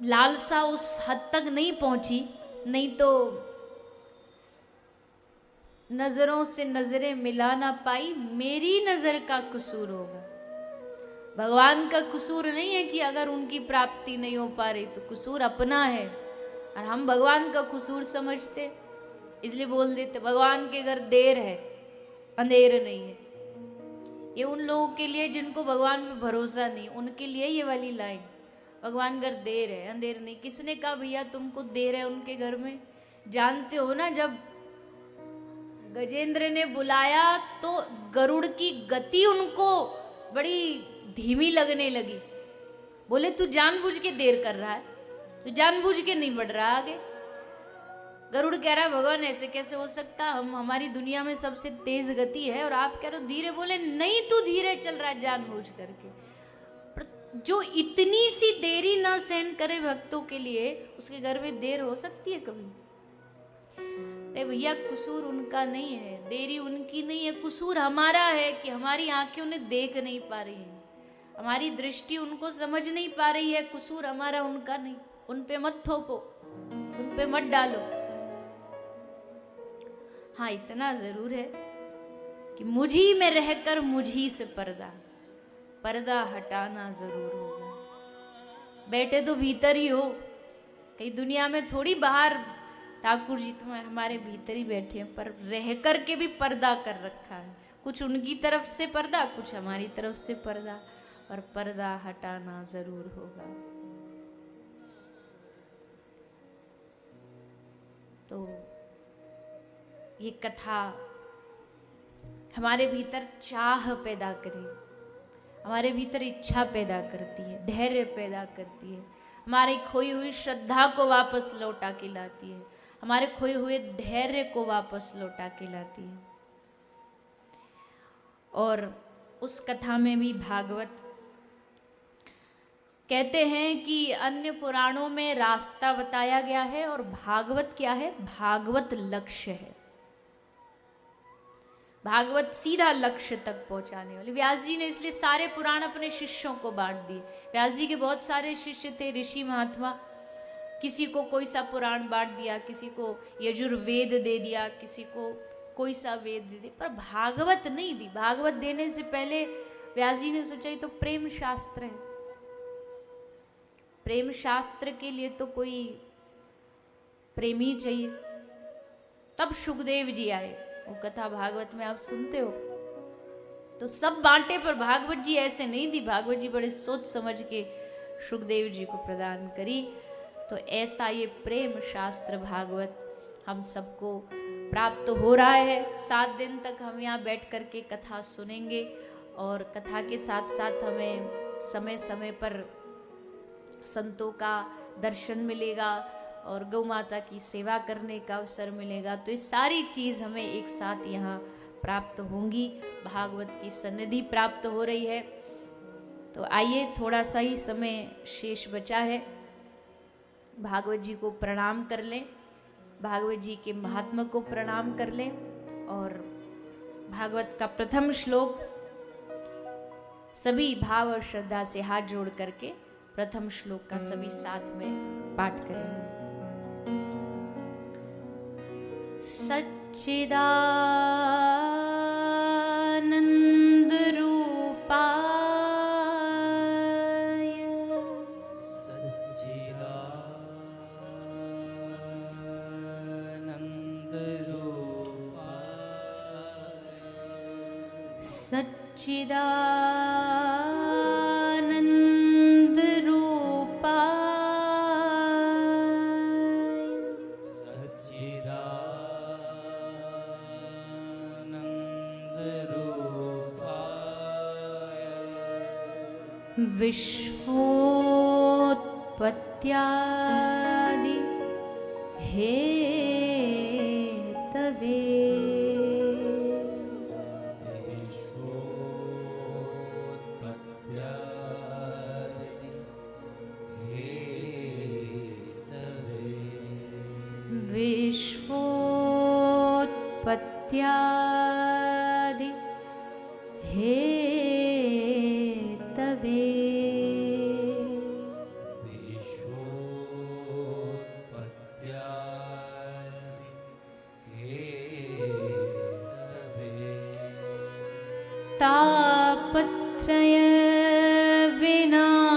लालसा उस हद तक नहीं पहुंची, नहीं तो नजरों से नजरें मिला ना पाई, मेरी नजर का कसूर होगा। भगवान का कसूर नहीं है कि अगर उनकी प्राप्ति नहीं हो पा रही, तो कसूर अपना है, और हम भगवान का कसूर समझते, इसलिए बोल देते भगवान के घर देर है, अंधेर नहीं है। ये उन लोगों के लिए जिनको भगवान पे भरोसा नहीं, उनके लिए ये वाली लाइन, भगवान घर देर है, अंधेर नहीं। किसने कहा भैया तुमको देर है उनके घर में? जानते हो ना, जब गजेंद्र ने बुलाया तो गरुड़ की गति उनको बड़ी धीमी लगने लगी। बोले तू जानबूझ के देर कर रहा है, तू जानबूझ के नहीं बढ़ रहा आगे। गरुड़ कह रहा है भगवान ऐसे कैसे हो सकता, हमारी दुनिया में सबसे तेज गति है और आप कह रहे हो धीरे। बोले नहीं, तू धीरे चल रहा है जानबूझ करके। पर जो इतनी सी देरी ना सहन करे भक्तों के लिए, उसके घर में देर हो सकती है कभी? अरे भैया, कसूर उनका नहीं है, देरी उनकी नहीं है, कसूर हमारा है कि हमारी आंखें उन्हें देख नहीं पा रही हैं, हमारी दृष्टि उनको समझ नहीं पा रही है। कसूर हमारा, उनका नहीं। उन पे मत थोपो, उन पे मत डालो। हाँ, इतना जरूर है कि मुझी में रहकर मुझी से पर्दा हटाना जरूर होगा। बैठे तो भीतर ही हो, कहीं दुनिया में थोड़ी बाहर। ठाकुर जी तो हमारे भीतर ही बैठे हैं, पर रह कर के भी पर्दा कर रखा है। कुछ उनकी तरफ से पर्दा, कुछ हमारी तरफ से पर्दा, और पर्दा हटाना जरूर होगा। तो ये कथा हमारे भीतर चाह पैदा करे, हमारे भीतर इच्छा पैदा करती है, धैर्य पैदा करती है, हमारी खोई हुई श्रद्धा को वापस लौटा के लाती है, हमारे खोए हुए धैर्य को वापस लौटा के लाती है। और उस कथा में भी भागवत कहते हैं कि अन्य पुराणों में रास्ता बताया गया है, और भागवत क्या है? भागवत लक्ष्य है। भागवत सीधा लक्ष्य तक पहुंचाने वाले। व्यास जी ने इसलिए सारे पुराण अपने शिष्यों को बांट दिए। व्यास जी के बहुत सारे शिष्य थे, ऋषि महात्मा। किसी को कोई सा पुराण बांट दिया, किसी को यजुर्वेद दे दिया, किसी को कोई सा वेद दे दिया, पर भागवत नहीं दी। भागवत देने से पहले व्यास जी ने सोचा ये तो प्रेम शास्त्र है, प्रेम शास्त्र के लिए तो कोई प्रेमी चाहिए। तब सुखदेव जी आए। वो कथा भागवत में आप सुनते हो, तो सब बांटे, पर भागवत जी ऐसे नहीं दी। भागवत जी बड़े सोच समझ के सुखदेव जी को प्रदान करी। तो ऐसा ये प्रेम शास्त्र भागवत हम सबको प्राप्त हो रहा है। 7 दिन तक हम यहाँ बैठ कर के कथा सुनेंगे, और कथा के साथ साथ हमें समय समय पर संतों का दर्शन मिलेगा और गौ माता की सेवा करने का अवसर मिलेगा। तो ये सारी चीज़ हमें एक साथ यहाँ प्राप्त होंगी, भागवत की सन्निधि प्राप्त हो रही है। तो आइए, थोड़ा सा ही समय शेष बचा है, भागवत जी को प्रणाम कर लें, भागवत जी के महात्मा को प्रणाम कर लें, और भागवत का प्रथम श्लोक सभी भाव और श्रद्धा से हाथ जोड़ करके प्रथम श्लोक का सभी साथ में पाठ करें। सच्चिदानंद रूपा सच्चिदानंद विश्वोत्पत्त्यादि हेतवे विश्वोत्पत्त्यादि हेतवे तापत्रय विनाशाय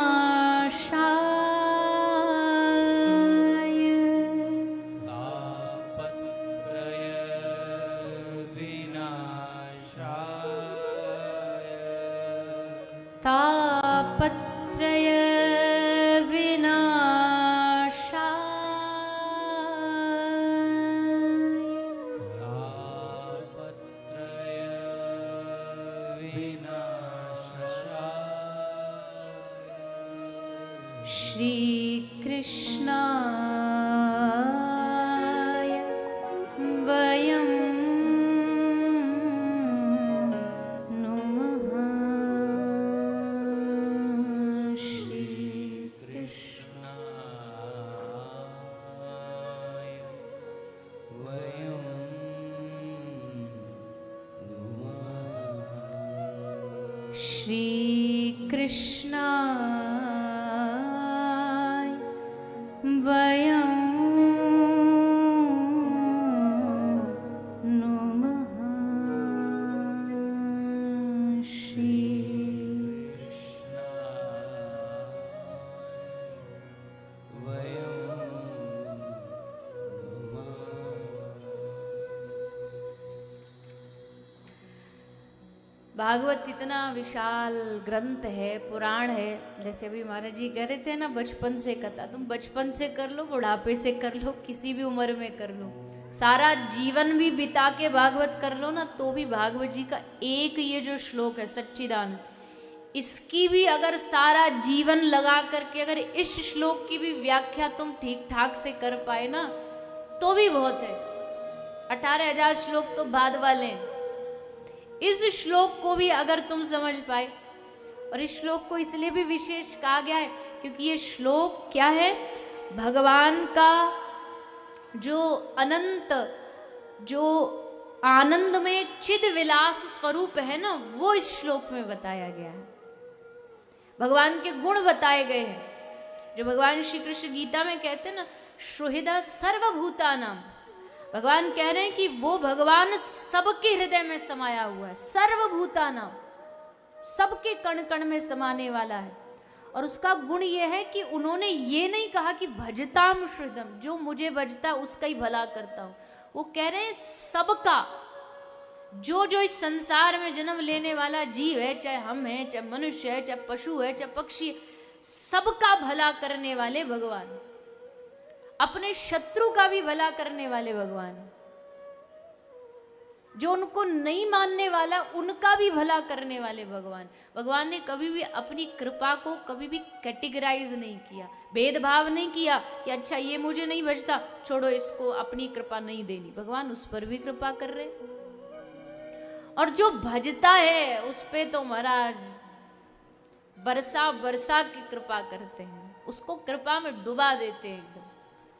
तापत्रय श्री कृष्णाय वयं नमः। श्री कृष्णाय वयं नमः। श्री कृष्णाय वयं नमः। श्री भागवत इतना विशाल ग्रंथ है, पुराण है। जैसे अभी महाराज जी कह रहे थे ना, बचपन से कथा, तुम बचपन से कर लो, बुढ़ापे से कर लो, किसी भी उम्र में कर लो, सारा जीवन भी बिता के भागवत कर लो ना, तो भी भागवत जी का एक ये जो श्लोक है सच्चिदानंद, इसकी भी अगर सारा जीवन लगा करके अगर इस श्लोक की भी व्याख्या तुम ठीक ठाक से कर पाए ना, तो भी बहुत है। 18,000 श्लोक तो बाद वाले हैं। इस श्लोक को भी अगर तुम समझ पाए, और इस श्लोक को इसलिए भी विशेष कहा गया है क्योंकि ये श्लोक क्या है, भगवान का जो अनंत, जो आनंद में चिद विलास स्वरूप है ना, वो इस श्लोक में बताया गया है। भगवान के गुण बताए गए हैं, जो भगवान श्री कृष्ण गीता में कहते हैं ना, सुहृद सर्वभूतानां। भगवान कह रहे हैं कि वो भगवान सबके हृदय में समाया हुआ है, सर्वभूतानां, सबके कण कण में समाने वाला है। और उसका गुण ये है कि उन्होंने ये नहीं कहा कि भजताम सुहृदम, जो मुझे भजता उसका ही भला करता हूं। वो कह रहे हैं सबका, जो जो इस संसार में जन्म लेने वाला जीव है, चाहे हम हैं, चाहे मनुष्य है, चाहे पशु है, चाहे पक्षी है, सबका भला करने वाले भगवान, अपने शत्रु का भी भला करने वाले भगवान, जो उनको नहीं मानने वाला उनका भी भला करने वाले भगवान। भगवान ने कभी भी अपनी कृपा को कभी भी कैटेगराइज नहीं किया, भेदभाव नहीं किया कि अच्छा ये मुझे नहीं बचता, छोड़ो इसको अपनी कृपा नहीं देनी। भगवान उस पर भी कृपा कर रहे, और जो भजता है उस पे तो महाराज बरसा बरसा की कृपा करते हैं, उसको कृपा में डुबा देते हैं एकदम,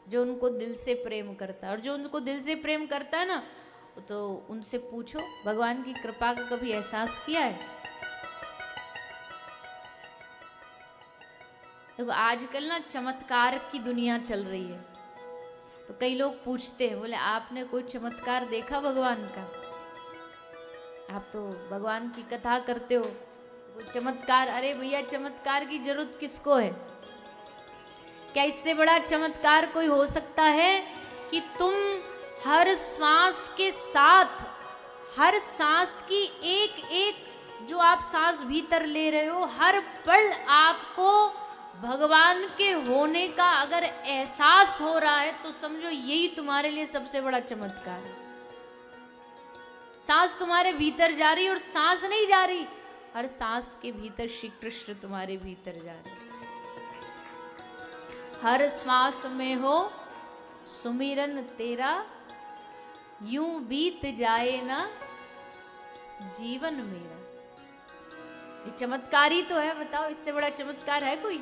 जो उनको दिल से प्रेम करता है। और जो उनको दिल से प्रेम करता है ना, तो उनसे पूछो भगवान की कृपा का कभी एहसास किया है? देखो आजकल ना चमत्कार की दुनिया चल रही है, तो कई लोग पूछते हैं, बोले आपने कोई चमत्कार देखा भगवान का? आप तो भगवान की कथा करते हो, कोई चमत्कार? अरे भैया चमत्कार की जरूरत किसको है? क्या इससे बड़ा चमत्कार कोई हो सकता है कि तुम हर श्वास के साथ, हर सांस की एक एक जो आप सांस भीतर ले रहे हो, हर पल आपको भगवान के होने का अगर एहसास हो रहा है, तो समझो यही तुम्हारे लिए सबसे बड़ा चमत्कार है। सांस तुम्हारे भीतर जा रही और सांस नहीं जा रही, हर सांस के भीतर श्री कृष्ण तुम्हारे भीतर जा रहे। हर श्वास में हो सुमिरन तेरा, यूं बीत जाए ना जीवन मेरा। ये चमत्कार ही तो है, बताओ इससे बड़ा चमत्कार है कोई?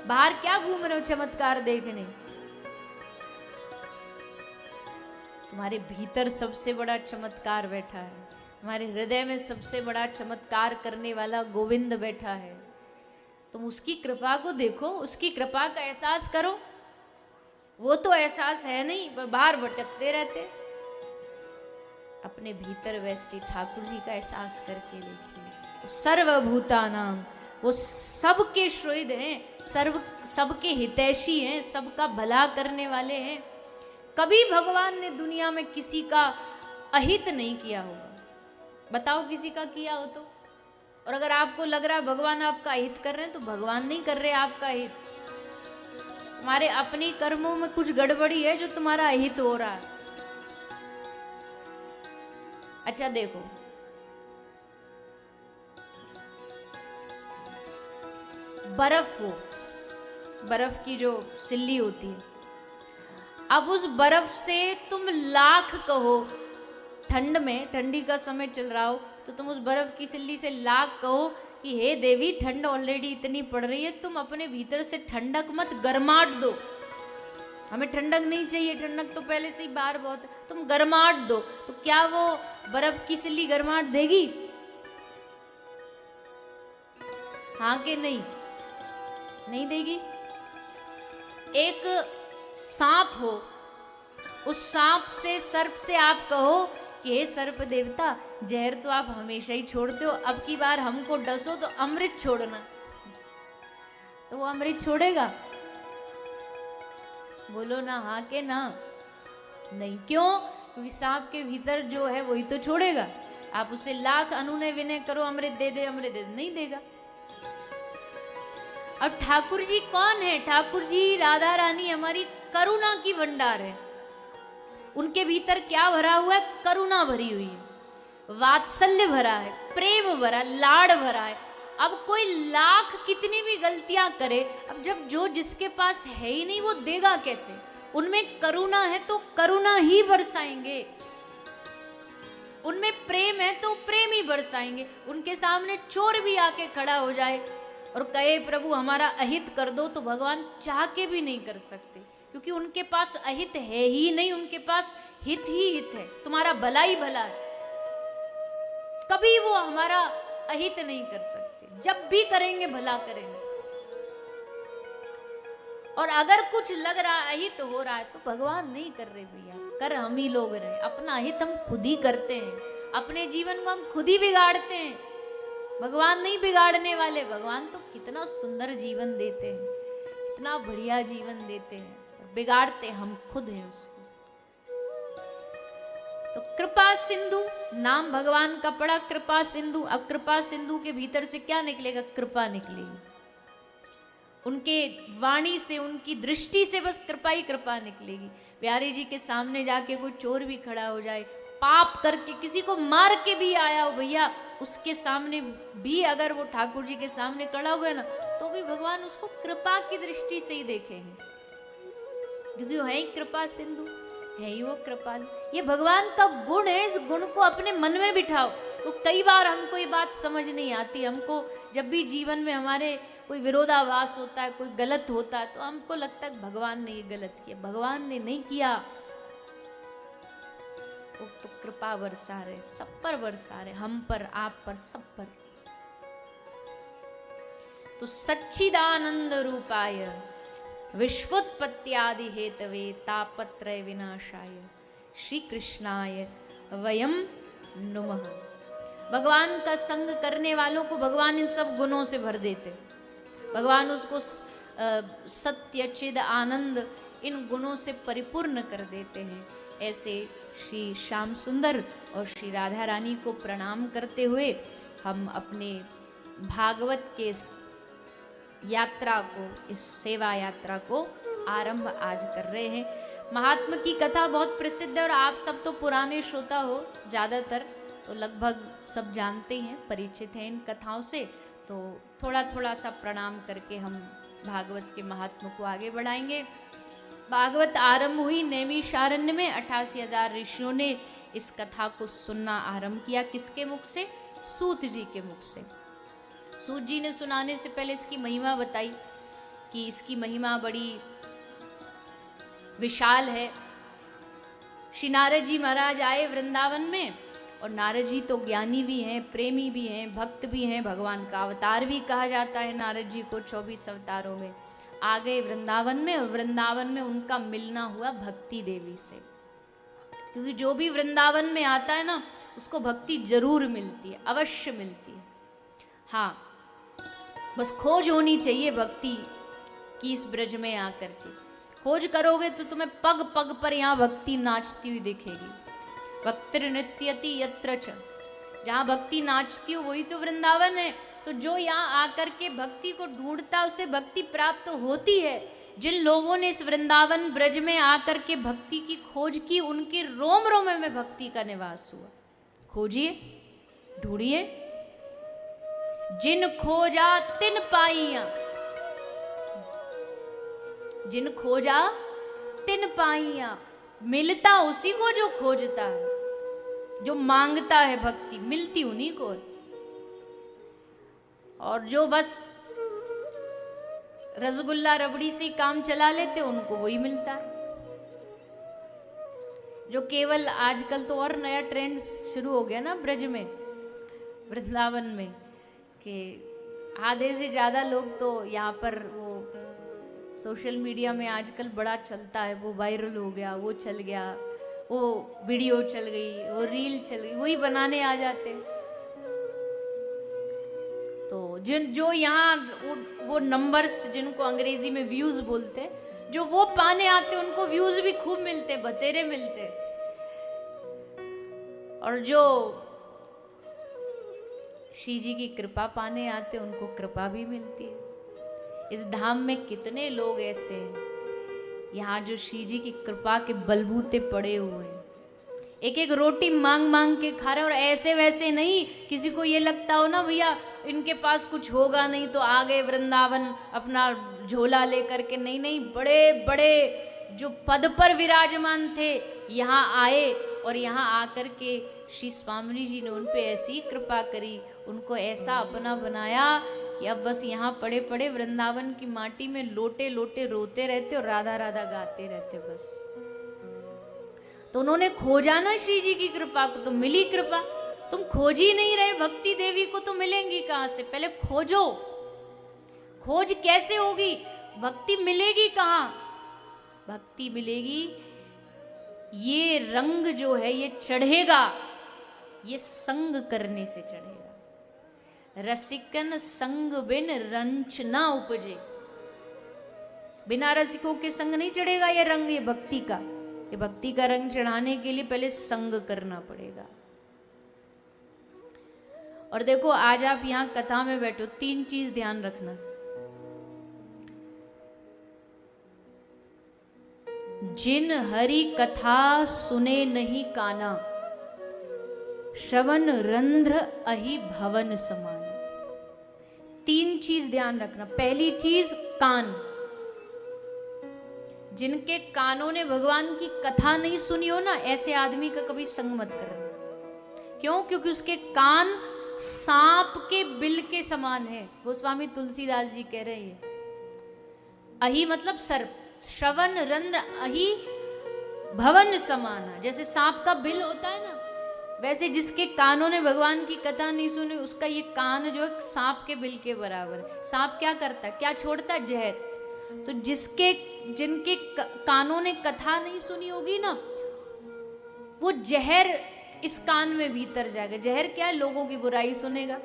बाहर क्या घूम रहे हो चमत्कार देखने? तुम्हारे भीतर सबसे बड़ा चमत्कार बैठा है, तुम्हारे हृदय में सबसे बड़ा चमत्कार करने वाला गोविंद बैठा है। तुम उसकी कृपा को देखो, उसकी कृपा का एहसास करो। वो तो एहसास है नहीं, बाहर भटकते रहते। अपने भीतर बैठते ठाकुर जी का एहसास करके देखिए। सर्वभूतानां, वो सबके सुहृद हैं, सबके हितैषी हैं, सबका भला करने वाले हैं। कभी भगवान ने दुनिया में किसी का अहित नहीं किया होगा। बताओ किसी का किया हो तो? और अगर आपको लग रहा है भगवान आपका हित कर रहे हैं, तो भगवान नहीं कर रहे आपका हित। तुम्हारे अपने कर्मों में कुछ गड़बड़ी है जो तुम्हारा हित हो रहा है। अच्छा देखो, बर्फ हो, बर्फ की जो सिल्ली होती है, अब उस बर्फ से तुम लाख कहो, ठंड में, ठंडी का समय चल रहा हो, तो तुम उस बर्फ की सिल्ली से लाख कहो कि हे देवी ठंड ऑलरेडी इतनी पड़ रही है, तुम अपने भीतर से ठंडक मत गरमाट दो। हमें ठंडक नहीं चाहिए, ठंडक तो पहले से ही बाहर बहुत है, तुम गरमाट दो। तो क्या वो बर्फ की सिल्ली गरमाट देगी? हाँ कि नहीं? नहीं देगी। एक सांप हो, उस सांप से, सर्प से आप कहो कि हे सर्प देवता, जहर तो आप हमेशा ही छोड़ते हो, अब की बार हमको डसो तो अमृत छोड़ना, तो वो अमृत छोड़ेगा? बोलो ना हाँ के ना? नहीं। क्यों? क्योंकि सांप के भीतर जो है वही तो छोड़ेगा। आप उसे लाख अनुनय विनय करो, अमृत दे दे, अमृत दे दे, नहीं देगा। अब ठाकुर जी कौन है? ठाकुर जी राधा रानी हमारी करुणा की भंडार है। उनके भीतर क्या भरा हुआ है? करुणा भरी हुई है, वात्सल्य भरा है, प्रेम भरा, लाड़ भरा है। अब कोई लाख कितनी भी गलतियां करे, अब जब जो जिसके पास है ही नहीं वो देगा कैसे? उनमें करुणा है तो करुणा ही बरसाएंगे, उनमें प्रेम है तो प्रेम ही बरसाएंगे। उनके सामने चोर भी आके खड़ा हो जाए और कहे प्रभु हमारा अहित कर दो, तो भगवान चाह के भी नहीं कर सकते, क्योंकि उनके पास अहित है ही नहीं, उनके पास हित ही हित है, तुम्हारा भला ही भला है। कभी वो हमारा अहित नहीं कर सकते, जब भी करेंगे भला करेंगे। और अगर कुछ लग रहा अहित हो रहा है तो भगवान नहीं कर रहे भैया, कर हम ही लोग रहे। अपना हित हम खुद ही करते हैं, अपने जीवन को हम खुद ही बिगाड़ते हैं, भगवान नहीं बिगाड़ने वाले। भगवान तो कितना सुंदर जीवन देते हैं, कितना बढ़िया जीवन देते हैं, बिगाड़ते हम खुद हैं उसको। तो कृपा सिंधु नाम भगवान का पड़ा, कृपा सिंधु। अब कृपा सिंधु के भीतर से क्या निकलेगा? कृपा निकलेगी। उनके वाणी से, उनकी दृष्टि से बस कृपा ही कृपा निकलेगी। प्यारे जी के सामने जाके कोई चोर भी खड़ा हो जाए, पाप करके किसी को मार के भी आया हो भैया, उसके सामने भी अगर वो ठाकुर जी के सामने खड़ा हुआ है ना, तो भी भगवान उसको कृपा की दृष्टि से ही देखेंगे, क्योंकि वो है ही कृपा सिंधु, है ही वो कृपालु। ये भगवान का गुण है, इस गुण को अपने मन में बिठाओ। तो कई बार हमको ये बात समझ नहीं आती, हमको जब भी जीवन में हमारे कोई विरोधाभास होता है, कोई गलत होता है, तो हमको लगता है भगवान ने ये गलत किया। भगवान ने नहीं किया, वो तो कृपा बरसा रहे, सब पर बरसा रहे, हम पर, आप पर, सब पर। तो सच्चिदानंद रूपाय विश्वोत्पत्त्यादि हेतवे तापत्रय विनाशाय श्री कृष्णाय वयम नुमः। भगवान का संग करने वालों को भगवान इन सब गुणों से भर देते। भगवान उसको सत्य चिद आनंद इन गुणों से परिपूर्ण कर देते हैं। ऐसे श्री श्याम सुंदर और श्री राधा रानी को प्रणाम करते हुए हम अपने भागवत के यात्रा को, इस सेवा यात्रा को आरंभ आज कर रहे हैं। महात्मा की कथा बहुत प्रसिद्ध है और आप सब तो पुराने श्रोता हो ज़्यादातर, तो लगभग सब जानते हैं, परिचित हैं इन कथाओं से। तो थोड़ा थोड़ा सा प्रणाम करके हम भागवत के महात्म को आगे बढ़ाएंगे। भागवत आरंभ हुई नैमिषारण्य में। 88,000 ऋषियों ने इस कथा को सुनना आरंभ किया। किसके मुख से? सूत जी के मुख से। सूत जी ने सुनाने से पहले इसकी महिमा बताई कि इसकी महिमा बड़ी विशाल है। श्री नारद जी महाराज आए वृंदावन में, और नारद जी तो ज्ञानी भी हैं, प्रेमी भी हैं, भक्त भी हैं, भगवान का अवतार भी कहा जाता है नारद जी को 24 अवतारों में। आ गए वृंदावन में, और वृंदावन में उनका मिलना हुआ भक्ति देवी से, क्योंकि जो भी वृंदावन में आता है ना, उसको भक्ति जरूर मिलती है, अवश्य मिलती है। हाँ, बस खोज होनी चाहिए भक्ति की इस ब्रज में आकर के। खोज करोगे तो तुम्हें पग पग पर यहाँ भक्ति नाचती हुई दिखेगी। भक्तिर नृत्यति यत्र च, जहाँ भक्ति नाचती हो वही तो वृंदावन है। तो जो यहाँ आकर के भक्ति को ढूंढता उसे भक्ति प्राप्त तो होती है। जिन लोगों ने इस वृंदावन ब्रज में आकर के भक्ति की खोज की, उनके रोम रोम में भक्ति का निवास हुआ। खोजिए, ढूंढिए। जिन खोजा तिन पाइया, जिन खोजा तिन पाइया। मिलता उसी को जो खोजता है, जो मांगता है भक्ति, मिलती उन्हीं को। और जो बस रसगुल्ला रबड़ी से काम चला लेते, उनको वही मिलता है। जो केवल, आजकल तो और नया ट्रेंड शुरू हो गया ना ब्रज में, वृंदावन में, कि आधे से ज्यादा लोग तो यहाँ पर वो सोशल मीडिया में आजकल बड़ा चलता है, वो वायरल हो गया, वो चल गया, वो वीडियो चल गई, वो रील चल गई, वही बनाने आ जाते। तो जो यहाँ वो नंबर्स, जिनको अंग्रेजी में व्यूज बोलते, जो वो पाने आते, उनको व्यूज भी खूब मिलते, बतेरे मिलते। और जो श्री जी की कृपा पाने आते, उनको कृपा भी मिलती है। इस धाम में कितने लोग ऐसे हैं यहाँ जो श्री जी की कृपा के बलबूते पड़े हुए हैं, एक एक रोटी मांग मांग के खा रहे हैं। और ऐसे वैसे नहीं, किसी को ये लगता हो ना भैया इनके पास कुछ होगा नहीं तो आ गए वृंदावन अपना झोला लेकर के, नहीं नहीं, बड़े बड़े जो पद पर विराजमान थे यहाँ आए, और यहाँ आकर के श्री स्वामी जी ने उन पे ऐसी कृपा करी, उनको ऐसा अपना बनाया कि अब बस यहाँ पड़े पड़े वृंदावन की माटी में लोटे लोटे रोते रहते और राधा राधा गाते रहते बस। तो उन्होंने खोजा ना श्री जी की कृपा को, तो मिली कृपा। तुम खोज ही नहीं रहे भक्ति देवी को, तो मिलेंगी कहाँ से? पहले खोजो। खोज कैसे होगी? भक्ति मिलेगी कहाँ? भक्ति मिलेगी, ये रंग जो है ये चढ़ेगा, ये संग करने से चढ़ेगा। रसिकन संग बिन रंच ना उपजे। बिना रसिकों के संग नहीं चढ़ेगा ये रंग, ये भक्ति का। ये भक्ति का रंग चढ़ाने के लिए पहले संग करना पड़ेगा। और देखो, आज आप यहां कथा में बैठो, 3 चीज ध्यान रखना। जिन हरि कथा सुने नहीं काना, श्रवण रंध्र अहि भवन समान। 3 चीज ध्यान रखना। पहली चीज कान। जिनके कानों ने भगवान की कथा नहीं सुनी हो ना, ऐसे आदमी का कभी संग मत करना। क्यों? क्योंकि उसके कान सांप के बिल के समान है। गोस्वामी तुलसीदास जी कह रहे हैं। अहि मतलब सर्प, श्रवण रंध्र अहि भवन समाना। जैसे सांप का बिल होता है ना, वैसे जिसके कानों ने भगवान की कथा नहीं सुनी, उसका ये कान जो है सांप के बिल के बराबर है। सांप क्या करता है? क्या छोड़ता है? जहर। तो जिनके कानों ने कथा नहीं सुनी होगी ना, वो जहर इस कान में भीतर जाएगा। जहर क्या है? लोगों की बुराई सुनेगा,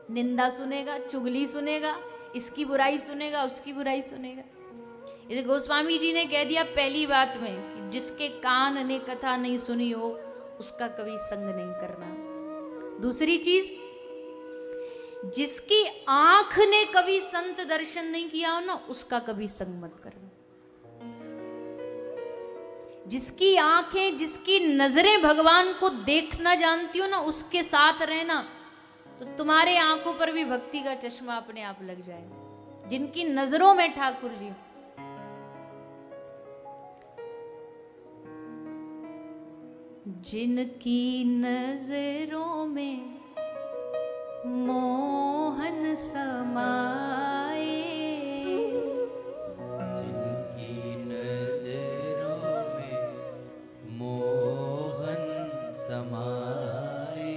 निंदा सुनेगा, चुगली सुनेगा, इसकी बुराई सुनेगा, उसकी बुराई सुनेगा। इसे गोस्वामी जी ने कह दिया पहली बात में कि जिसके कान ने कथा नहीं सुनी हो उसका कभी संग नहीं करना। दूसरी चीज, जिसकी आंख ने कभी संत दर्शन नहीं किया हो ना, उसका कभी संग मत करना। जिसकी आंखें, जिसकी नजरें भगवान को देखना जानती हो ना, उसके साथ रहना तो तुम्हारे आंखों पर भी भक्ति का चश्मा अपने आप लग जाएगा। जिनकी नजरों में ठाकुर जी, जिनकी नजरों में मोहन समाए, जिनकी नजरों में मोहन समाए,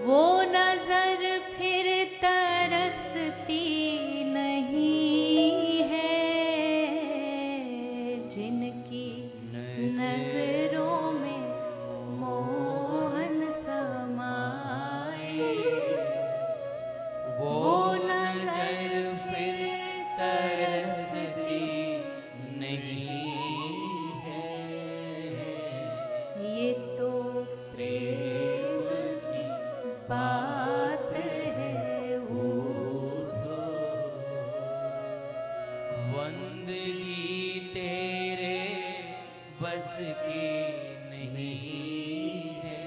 वो नजर फिर तरसती नहीं है। जिनकी नजरों में मोहन समाए, वो नजर फिर तरसती नहीं है। ये तो प्रेम की बात है वो। बंदगी तेरे बस की नहीं है।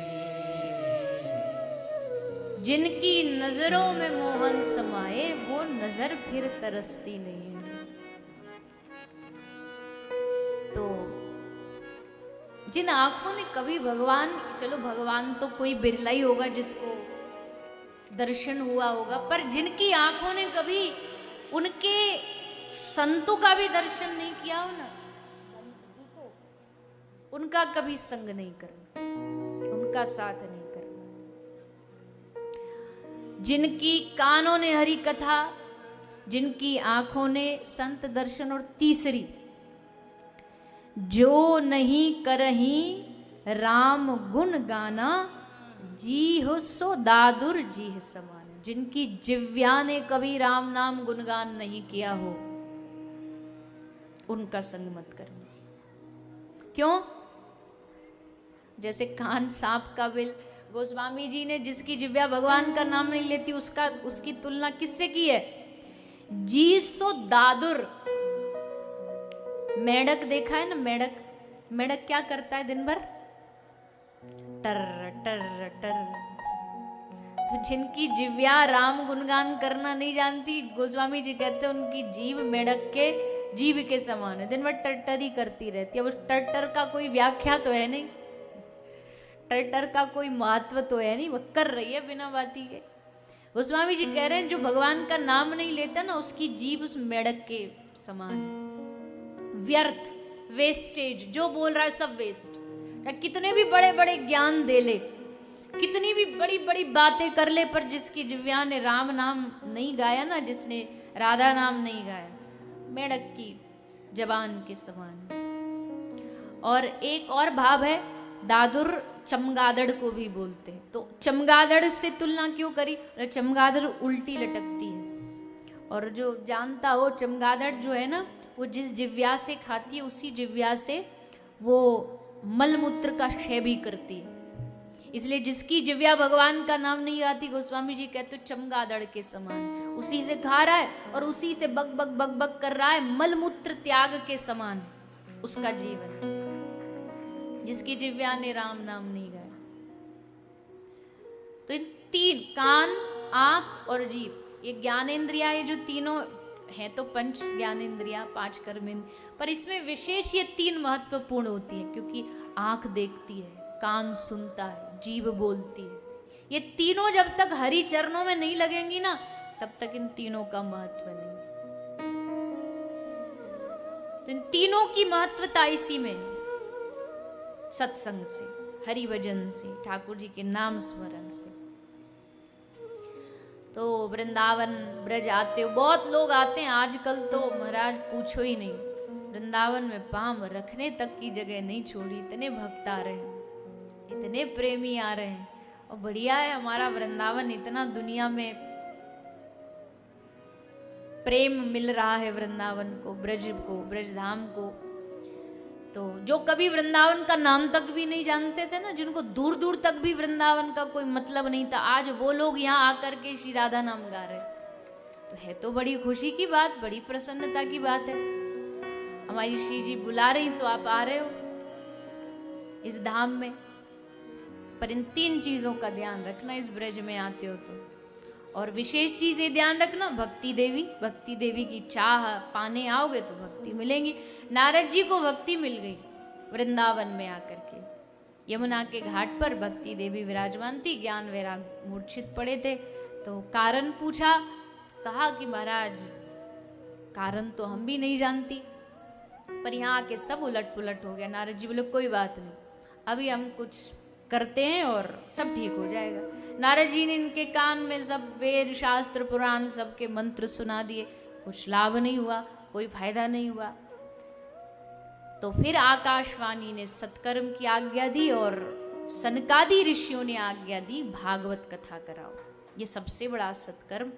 जिनकी नजरों में मोहन समाए, वो नजर फिर तरसती नहीं है। तो जिन आंखों ने कभी भगवान, चलो भगवान तो कोई बिरला ही होगा जिसको दर्शन हुआ होगा, पर जिनकी आंखों ने कभी उनके संतों का भी दर्शन नहीं किया हो ना, उनका कभी संग नहीं करना, उनका साथ नहीं करना। जिनकी कानों ने हरि कथा, जिनकी आंखों ने संत दर्शन, और तीसरी, जो नहीं करही राम गुण गाना, जी हो सो दादुर जी समान। जिनकी जिव्या ने कभी राम नाम गुणगान नहीं किया हो, उनका संग मत करना। क्यों? जैसे कान सांप का बिल, गोस्वामी जी ने जिसकी जिव्या भगवान का नाम नहीं लेती, उसकी तुलना किससे की है? जी सो दादुर। मेढक देखा है ना, मेढक, मेढक क्या करता है दिन भर? टर टर टर। तो जिनकी जिव्या राम गुणगान करना नहीं जानती, गोस्वामी जी कहते हैं उनकी जीभ मेढक के जीभ के समान है, दिन भर टट्टर ही करती रहती है। उस टट्टर का कोई व्याख्या तो है नहीं, टट्टर का कोई महत्व तो है नहीं, वह कर रही है बिना बाती के। गोस्वामी जी कह रहे हैं जो भगवान का नाम नहीं लेता ना, उसकी जीभ उस मेढक के समान है। व्यर्थ, वेस्टेज, जो बोल रहा है सब वेस्ट। कितने भी बड़े बड़े ज्ञान दे ले, कितनी भी बड़ी बड़ी बातें कर ले, पर जिसकी जिव्या ने राम नाम नहीं गाया ना, जिसने राधा नाम नहीं गाया, मेढक की जबान के समान। और एक और भाव है, दादुर चमगादड़ को भी बोलते हैं। तो चमगादड़ से तुलना क्यों करी? चमगादड़ उल्टी लटकती है, और जो जानता हो, चमगादड़ जो है ना, वो जिस जिव्या से खाती है, उसी जिव्या से वो मलमूत्र का क्षय भी करती है। इसलिए जिसकी जिव्या भगवान का नाम नहीं आती, गोस्वामी जी कहते चमगादड़ के समान, उसी से खा रहा है और उसी से बक बक बक बक कर रहा है, मलमूत्र त्याग के समान उसका जीवन, जिसकी जिव्या ने राम नाम नहीं गाया। तो इन तीन, कान, आंख और जीभ, ये ज्ञानेंद्रिया, ये जो तीनों हैं तो पंच ज्ञानेंद्रिया, पांच कर्मेंद्रिय, पर इसमें विशेष ये तीन महत्वपूर्ण होती है, क्योंकि आंख देखती है, कान सुनता है, जीभ बोलती है। ये तीनों जब तक हरि चरणों में नहीं लगेंगी ना, तब तक इन तीनों का महत्व नहीं। तो इन तीनों की महत्वता इसी में है, सत्संग से, हरि भजन से, ठाकुर जी के नाम स्मरण से। तो वृंदावन ब्रज आते हो, बहुत लोग आते हैं आजकल तो महाराज पूछो ही नहीं, वृंदावन में पांव रखने तक की जगह नहीं छोड़ी। इतने भक्त आ रहे हैं, इतने प्रेमी आ रहे हैं, और बढ़िया है हमारा वृंदावन, इतना दुनिया में प्रेम मिल रहा है वृंदावन को, ब्रज को, ब्रजधाम को। तो जो कभी वृंदावन का नाम तक भी नहीं जानते थे ना, जिनको दूर दूर तक भी वृंदावन का कोई मतलब नहीं था, आज वो लोग यहाँ आकर के श्री राधा नाम गा रहे। तो है तो बड़ी खुशी की बात, बड़ी प्रसन्नता की बात है। हमारी श्री जी बुला रही तो आप आ रहे हो इस धाम में। पर इन 3 चीजों का ध्यान रखना इस ब्रज में आते हो तो। और विशेष चीज ये ध्यान रखना, भक्ति देवी की चाह पाने आओगे तो भक्ति मिलेंगी। नारद जी को भक्ति मिल गई वृंदावन में आकर के। यमुना के घाट पर भक्ति देवी विराजमान थी, ज्ञान वैराग मूर्छित पड़े थे। तो कारण पूछा, कहा कि महाराज कारण तो हम भी नहीं जानती, पर यहाँ आके सब उलट पुलट हो गया। नारद जी बोले कोई बात नहीं, अभी हम कुछ करते हैं और सब ठीक हो जाएगा। नारद जी ने इनके कान में सब वेद शास्त्र पुराण सबके मंत्र सुना दिए, कुछ लाभ नहीं हुआ, कोई फायदा नहीं हुआ। तो फिर आकाशवाणी ने सत्कर्म की आज्ञा दी और सनकादि ऋषियों ने आज्ञा दी भागवत कथा कराओ, ये सबसे बड़ा सत्कर्म।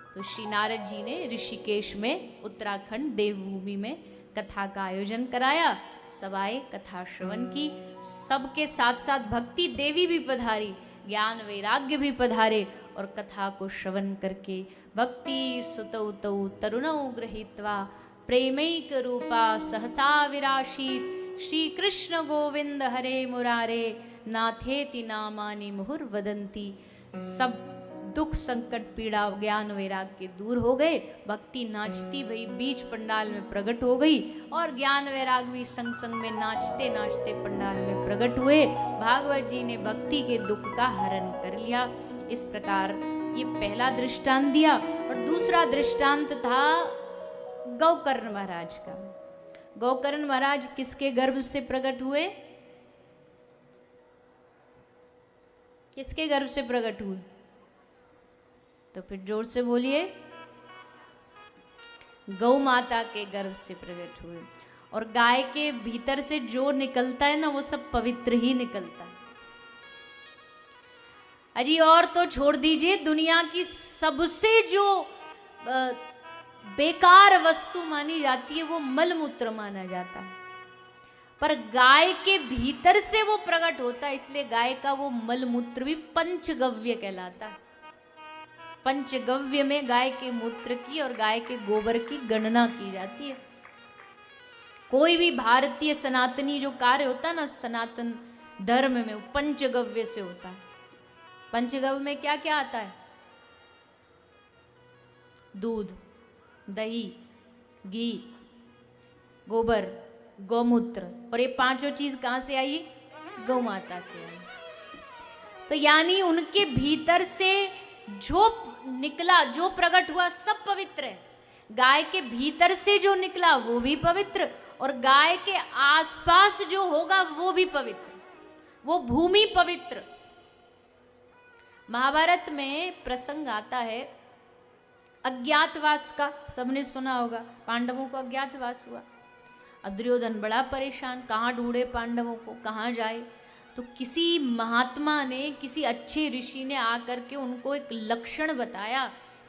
तो श्री नारद जी ने ऋषिकेश में उत्तराखंड देवभूमि में कथा का आयोजन कराया। सब आए, कथा श्रवण की, सबके साथ साथ भक्ति देवी भी पधारी, ज्ञान वैराग्य भी पधारे और कथा को श्रवण करके भक्ति सुतौ तौ तरुणौ गृहीत्वा प्रेमैक रूपा सहसा विराशीत श्री कृष्ण गोविंद हरे मुरारे नाथेति नामानि मुहुर्वदन्ति। सब दुख संकट पीड़ा ज्ञान वैराग के दूर हो गए। भक्ति नाचती भई बीच पंडाल में प्रकट हो गई और ज्ञान वैराग भी संग संग में नाचते नाचते पंडाल में प्रकट हुए। भागवत जी ने भक्ति के दुख का हरण कर लिया। इस प्रकार ये पहला दृष्टांत दिया। और दूसरा दृष्टांत था गौकर्ण महाराज का। गौकर्ण महाराज किसके गर्भ से प्रकट हुए? किसके गर्भ से प्रकट हुए? तो फिर जोर से बोलिए। गौ माता के गर्भ से प्रकट हुए। और गाय के भीतर से जो निकलता है ना वो सब पवित्र ही निकलता है। अजी और तो छोड़ दीजिए, दुनिया की सबसे जो बेकार वस्तु मानी जाती है वो मलमूत्र माना जाता है, पर गाय के भीतर से वो प्रकट होता है, इसलिए गाय का वो मलमूत्र भी पंचगव्य कहलाता है। पंचगव्य में गाय के मूत्र की और गाय के गोबर की गणना की जाती है। कोई भी भारतीय सनातनी जो कार्य होता है ना सनातन धर्म में, वो पंचगव्य से होता है। पंचगव्य में क्या क्या आता है? दूध, दही, घी, गोबर, गौमूत्र, और ये पांचों चीज कहां से आई? गौ माता से आई। तो यानी उनके भीतर से जो निकला, जो प्रकट हुआ, सब पवित्र है। गाय के भीतर से जो निकला वो भी पवित्र, और गाय के आसपास जो होगा वो भी पवित्र, वो भूमि पवित्र। महाभारत में प्रसंग आता है अज्ञातवास का, सबने सुना होगा। पांडवों को अज्ञातवास हुआ। अब दुर्योधन बड़ा परेशान, कहाँ ढूंढे पांडवों को, कहाँ जाए। तो किसी महात्मा ने, किसी अच्छे ऋषि ने आकर के उनको एक लक्षण बताया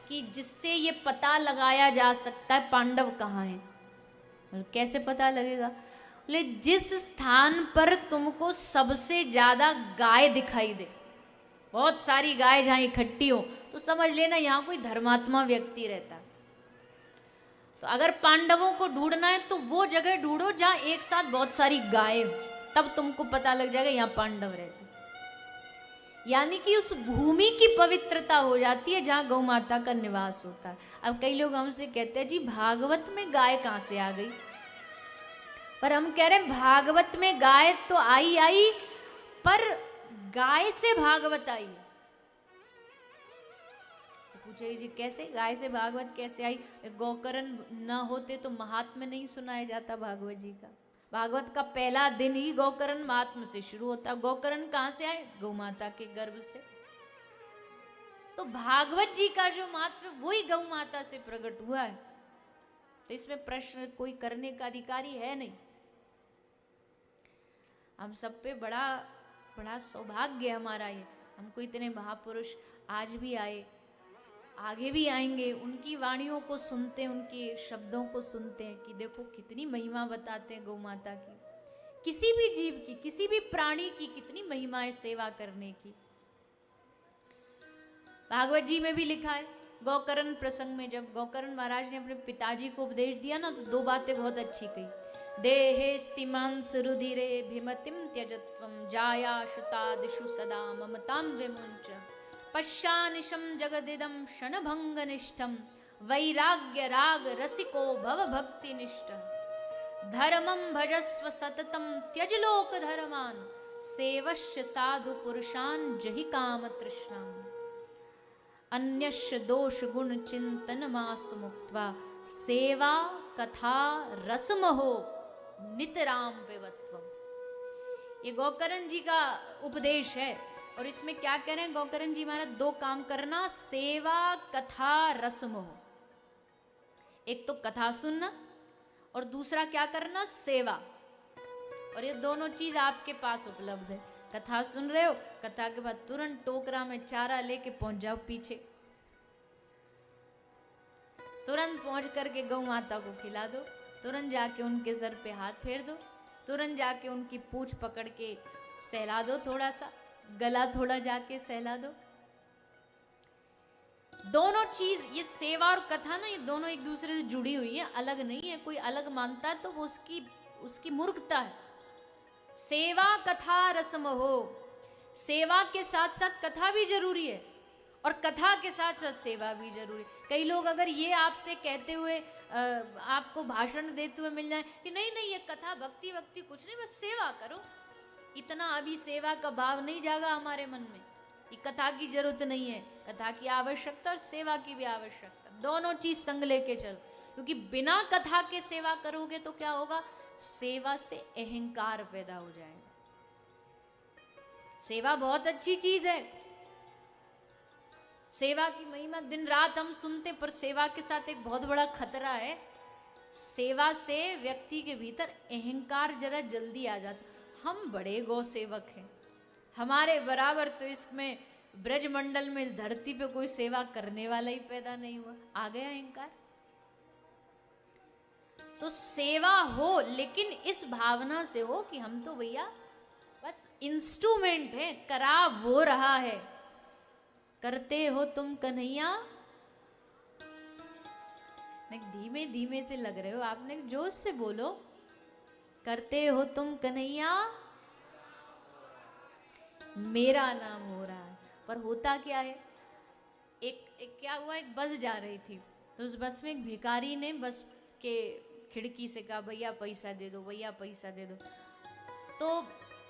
कि जिससे ये पता लगाया जा सकता है पांडव कहाँ हैं। कैसे पता लगेगा? बोले जिस स्थान पर तुमको सबसे ज्यादा गाय दिखाई दे, बहुत सारी गाय जहां इकट्ठी हो, तो समझ लेना यहाँ कोई धर्मात्मा व्यक्ति रहता। तो अगर पांडवों को ढूंढना है तो वो जगह ढूंढो जहां एक साथ बहुत सारी गायें हो, तब तुमको पता लग जाएगा यहाँ पांडव रहते। यानी कि उस भूमि की पवित्रता हो जाती है जहां गौ माता का निवास होता है। अब कई लोग हमसे कहते हैं जी भागवत में गाय कहां से आ गई? पर हम कह रहे हैं भागवत में गाय तो आई, पर गाय से भागवत आई। तो पूछे जी कैसे, गाय से भागवत कैसे आई? गौकर्ण न होते तो महात्म्य नहीं सुनाया जाता भागवत जी का। भागवत का पहला दिन ही गौकर्ण महात्म्य से शुरू होता। गौकर्ण कहां से आए? गौ माता के गर्भ से। तो भागवत जी का जो महात्म्य वही गौ माता से प्रकट हुआ है। तो इसमें प्रश्न कोई करने का अधिकारी है नहीं। हम सब पे बड़ा बड़ा सौभाग्य हमारा ये, हमको इतने महापुरुष आज भी आए, आगे भी आएंगे, उनकी वाणियों को सुनते हैं, उनके शब्दों को सुनते हैं कि देखो कितनी महिमा बताते हैं गौ माता की, किसी भी जीव की, किसी भी प्राणी की कितनी महिमा है सेवा करने की। भागवत जी में भी लिखा है गौकर्ण प्रसंग में, जब गौकर्ण महाराज ने अपने पिताजी को उपदेश दिया ना, तो दो बातें बहुत अच्छी कही। देहेस्तिमांसरुधिरे भिमतिं त्यजत्वं जायाशुतादिषु सदा ममतां विमुञ्च पश्यानिशं जगदिदं क्षणभङ्गनिष्ठं वैराग्यरागरसिको भवभक्तिनिष्ठः धर्मं भजस्व सततं त्यज लोकधर्मान् सेवस्य साधु पुरुषान् जहि कामतृष्णाम् अन्यस्य दोष गुण चिंतन मासु मुक्त्वा सेवा कथा रसमहो नितराम पिबत्वम्। ये गौकरण जी का उपदेश है और इसमें क्या कह रहे हैं गौकरण जी महाराज? दो काम करना, सेवा कथा रसमोह। एक तो कथा सुनना और दूसरा क्या करना? सेवा। और ये दोनों चीज आपके पास उपलब्ध है। कथा सुन रहे हो, कथा के बाद तुरंत टोकरा में चारा लेके पहुंच जाओ पीछे, तुरंत पहुंच करके गौ माता को खिला दो, तुरंत जाके उनके सर पे हाथ फेर दो, तुरंत जाके उनकी पूंछ पकड़ के सहला दो, थोड़ा सा गला थोड़ा जाके सहला दो। दोनों चीज, ये सेवा और कथा ना, ये दोनों एक दूसरे से जुड़ी हुई है, अलग नहीं है। कोई अलग मानता है तो वो उसकी मूर्खता है। सेवा कथा रसम हो, सेवा के साथ साथ कथा भी जरूरी है और कथा के साथ साथ सेवा भी जरूरी है। कई लोग अगर ये आपसे कहते हुए आपको भाषण देते हुए मिल जाए कि नहीं नहीं ये कथा भक्ति वक्ति कुछ नहीं, बस सेवा करो, इतना अभी सेवा का भाव नहीं जागा हमारे मन में, ये कथा की जरूरत नहीं है। कथा की आवश्यकता और सेवा की भी आवश्यकता, दोनों चीज संग लेके चलो, क्योंकि बिना कथा के सेवा करोगे तो क्या होगा? सेवा से अहंकार पैदा हो जाएगा। सेवा बहुत अच्छी चीज है, सेवा की महिमा दिन रात हम सुनते, पर सेवा के साथ एक बहुत बड़ा खतरा है। सेवा से व्यक्ति के भीतर अहंकार जरा जल्दी आ जाता। हम बड़े गौ सेवक हैं, हमारे बराबर तो इसमें ब्रजमंडल में इस धरती पे कोई सेवा करने वाला ही पैदा नहीं हुआ, आ गया अहंकार। तो सेवा हो, लेकिन इस भावना से हो कि हम तो भैया बस इंस्ट्रूमेंट है, करा वो रहा है। करते हो तुम कन्हैया, धीमे धीमे से लग रहे हो आपने, जोश से बोलो। करते हो तुम कन्हैया मेरा नाम हो रहा है। पर होता क्या है, एक क्या हुआ, एक बस जा रही थी, तो उस बस में एक भिखारी ने बस के खिड़की से कहा भैया पैसा दे दो, भैया पैसा दे दो। तो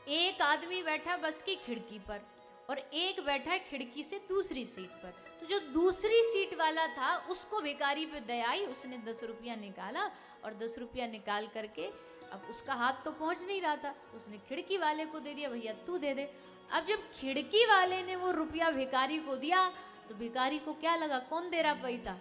एक आदमी बैठा बस की खिड़की पर और एक बैठा है खिड़की से दूसरी सीट पर। तो जो दूसरी सीट वाला था उसको भिखारी पे दया आई, उसने 10 रुपया निकाला और 10 रुपया निकाल करके, अब उसका हाथ तो पहुंच नहीं रहा था, उसने खिड़की वाले को दे दिया, भैया तू दे दे। अब जब खिड़की वाले ने वो रुपया भिखारी को दिया तो भिखारी को क्या लगा, कौन दे रहा पैसा?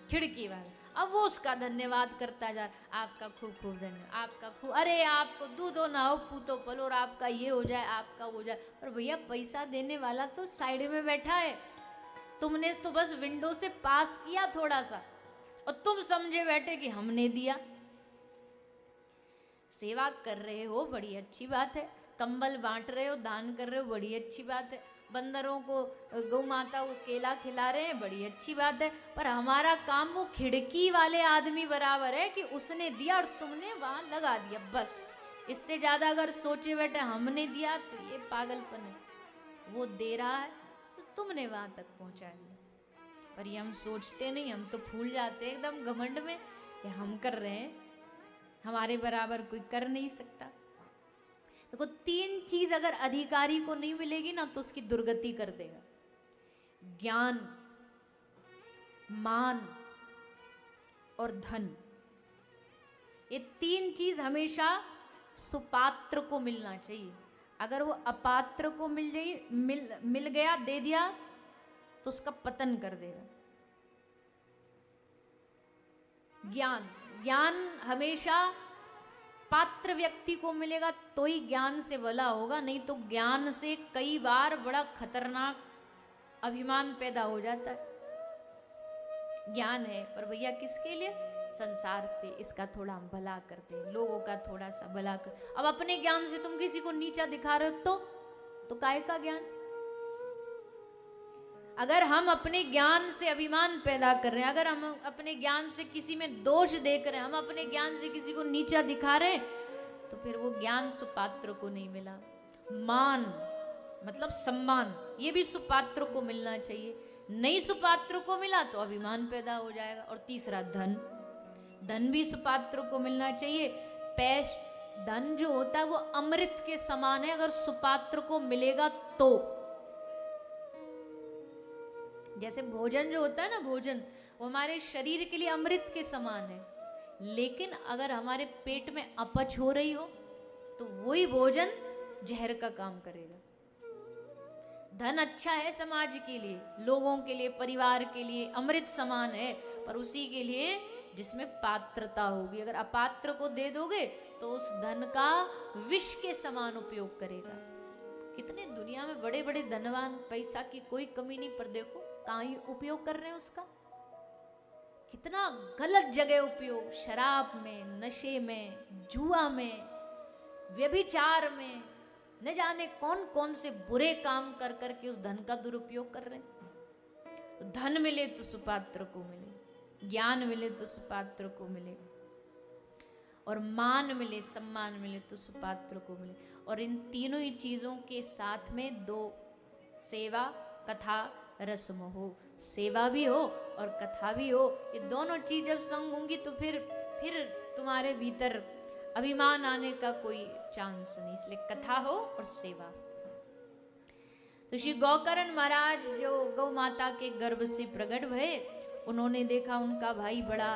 खिड़की वाला। अब वो उसका धन्यवाद करता जा, आपका खूब खूब धन्यवाद, आपका खूब, अरे आपको दूधो ना हो पूतो पलो, और आपका ये हो जाए, आपका वो जाए। पर भैया पैसा देने वाला तो साइड में बैठा है, तुमने तो बस विंडो से पास किया थोड़ा सा और तुम समझे बैठे कि हमने दिया। सेवा कर रहे हो, बड़ी अच्छी बात है, कंबल बांट रहे हो, दान कर रहे हो, बड़ी अच्छी बात है, बंदरों को, गौ माता को केला खिला रहे हैं, बड़ी अच्छी बात है। पर हमारा काम वो खिड़की वाले आदमी बराबर है कि उसने दिया और तुमने वहां लगा दिया, बस। इससे ज्यादा अगर सोचे बैठे हमने दिया तो ये पागलपन है। वो दे रहा है तो तुमने वहां तक पहुंचा दिया। पर ये हम सोचते नहीं, हम तो भूल जाते हैं एकदम घमंड में कि हम कर रहे हैं, हमारे बराबर कोई कर नहीं सकता। देखो, 3 चीज अगर अधिकारी को नहीं मिलेगी ना तो उसकी दुर्गति कर देगा। ज्ञान, मान और धन, ये 3 चीज हमेशा सुपात्र को मिलना चाहिए। अगर वो अपात्र को मिल गया, दे दिया, तो उसका पतन कर देगा। ज्ञान हमेशा पात्र व्यक्ति को मिलेगा तो ही ज्ञान से भला होगा, नहीं तो ज्ञान से कई बार बड़ा खतरनाक अभिमान पैदा हो जाता है। ज्ञान है पर भैया किसके लिए? संसार से, इसका थोड़ा हम भला करते हैं, लोगों का थोड़ा सा भला कर। अब अपने ज्ञान से तुम किसी को नीचा दिखा रहे हो तो काहे का ज्ञान? अगर हम अपने ज्ञान से अभिमान पैदा कर रहे हैं, अगर हम अपने ज्ञान से किसी में दोष देख रहे हैं, हम अपने ज्ञान से किसी को नीचा दिखा रहे हैं, तो फिर वो ज्ञान सुपात्र को नहीं मिला। मान मतलब सम्मान, ये भी सुपात्र को मिलना चाहिए। नहीं सुपात्र को मिला तो अभिमान पैदा हो जाएगा। और तीसरा धन, धन भी सुपात्र को मिलना चाहिए। धन जो होता है वो अमृत के समान है, अगर सुपात्र को मिलेगा तो। जैसे भोजन जो होता है ना, भोजन वो हमारे शरीर के लिए अमृत के समान है, लेकिन अगर हमारे पेट में अपच हो रही हो तो वही भोजन जहर का काम करेगा। धन अच्छा है समाज के लिए, लोगों के लिए, परिवार के लिए अमृत समान है, पर उसी के लिए जिसमें पात्रता होगी। अगर अपात्र को दे दोगे तो उस धन का विष के समान उपयोग करेगा। कितने दुनिया में बड़े बड़े धनवान, पैसा की कोई कमी नहीं, पर देखो कहाँ ही उपयोग कर रहे हैं उसका। कितना गलत जगह उपयोग, शराब में, नशे में, जुआ में, व्यभिचार में, न जाने कौन कौन से बुरे काम कर करके उस धन का दुरुपयोग कर रहे हैं। धन मिले तो सुपात्र को मिले, ज्ञान मिले तो सुपात्र को मिले, और मान मिले, सम्मान मिले तो सुपात्र को मिले। और इन तीनों ही चीजों के साथ में दो, सेवा, कथा, रस्म हो। सेवा भी हो और कथा भी हो, ये दोनों चीज जब संग होंगी तो फिर तुम्हारे भीतर अभिमान आने का कोई चांस नहीं। इसलिए कथा हो और सेवा। तो श्री गौकर्ण महाराज जो गौ माता के गर्भ से प्रकट भये, उन्होंने देखा उनका भाई बड़ा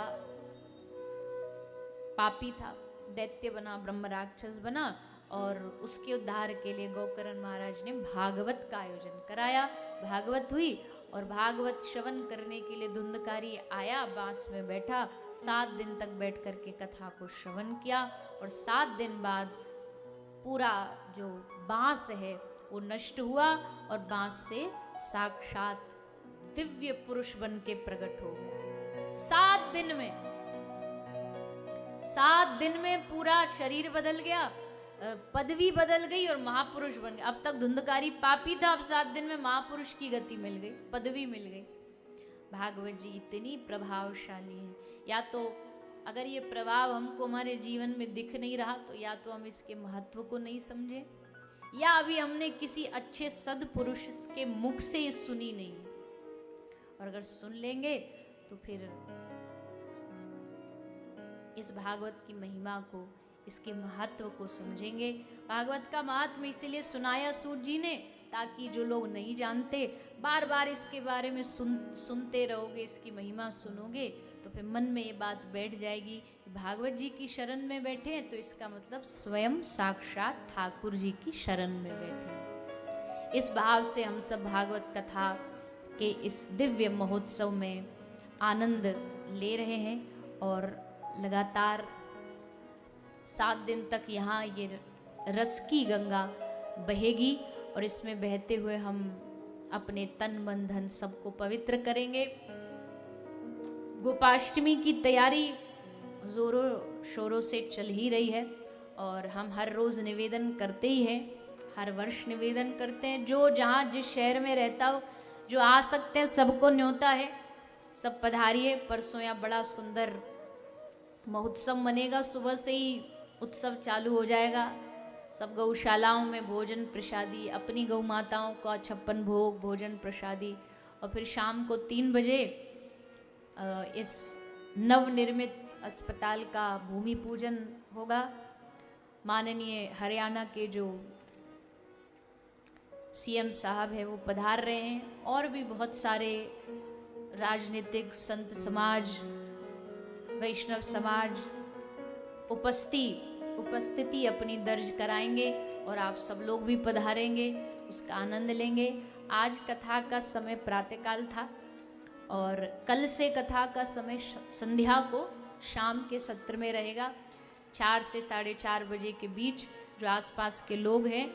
पापी था, दैत्य बना, ब्रह्म राक्षस बना, और उसके उद्धार के लिए गौकर्ण महाराज ने भागवत का आयोजन कराया। भागवत हुई और भागवत श्रवण करने के लिए धुंधकारी आया, बांस में बैठा, 7 दिन तक बैठ करके कथा को श्रवण किया। और 7 दिन बाद पूरा जो बांस है वो नष्ट हुआ और बांस से साक्षात दिव्य पुरुष बन के प्रकट हो गया। 7 दिन में, 7 दिन में पूरा शरीर बदल गया, पदवी बदल गई और महापुरुष बन गया। अब तक धुंधकारी पापी था, अब 7 दिन में महापुरुष की गति मिल गई, पदवी मिल गई। भागवत जी इतनी प्रभावशाली है। या तो अगर ये प्रभाव हमको हमारे जीवन में दिख नहीं रहा तो या तो हम इसके महत्व को नहीं समझे, या अभी हमने किसी अच्छे सदपुरुष के मुख से ये सुनी नहीं। और अगर सुन लेंगे तो फिर इस भागवत की महिमा को, इसके महत्व को समझेंगे। भागवत का महात्म्य इसीलिए सुनाया सूत जी ने, ताकि जो लोग नहीं जानते बार बार इसके बारे में सुनते रहोगे, इसकी महिमा सुनोगे तो फिर मन में ये बात बैठ जाएगी। भागवत जी की शरण में बैठे हैं तो इसका मतलब स्वयं साक्षात ठाकुर जी की शरण में बैठे हैं। इस भाव से हम सब भागवत कथा के इस दिव्य महोत्सव में आनंद ले रहे हैं और लगातार 7 दिन तक यहाँ ये रस की गंगा बहेगी और इसमें बहते हुए हम अपने तन मन धन सबको पवित्र करेंगे। गोपाष्टमी की तैयारी जोरों शोरों से चल ही रही है और हम हर रोज़ निवेदन करते ही हैं, हर वर्ष निवेदन करते हैं। जो जहाँ जिस शहर में रहता हो, जो आ सकते हैं सबको न्योता है, सब पधारिए। परसों यहाँ बड़ा सुंदर महोत्सव मनेगा, सुबह से ही उत्सव चालू हो जाएगा। सब गौशालाओं में भोजन प्रसादी, अपनी गौ माताओं का 56 भोग भोजन प्रसादी, और फिर शाम को 3 बजे इस नवनिर्मित अस्पताल का भूमि पूजन होगा। माननीय हरियाणा के जो सीएम साहब है वो पधार रहे हैं, और भी बहुत सारे राजनीतिक संत समाज, वैष्णव समाज उपस्थिति अपनी दर्ज कराएंगे और आप सब लोग भी पधारेंगे, उसका आनंद लेंगे। आज कथा का समय प्रातःकाल था और कल से कथा का समय संध्या को शाम के सत्र में रहेगा। 4 से 4:30 बजे के बीच जो आसपास के लोग हैं,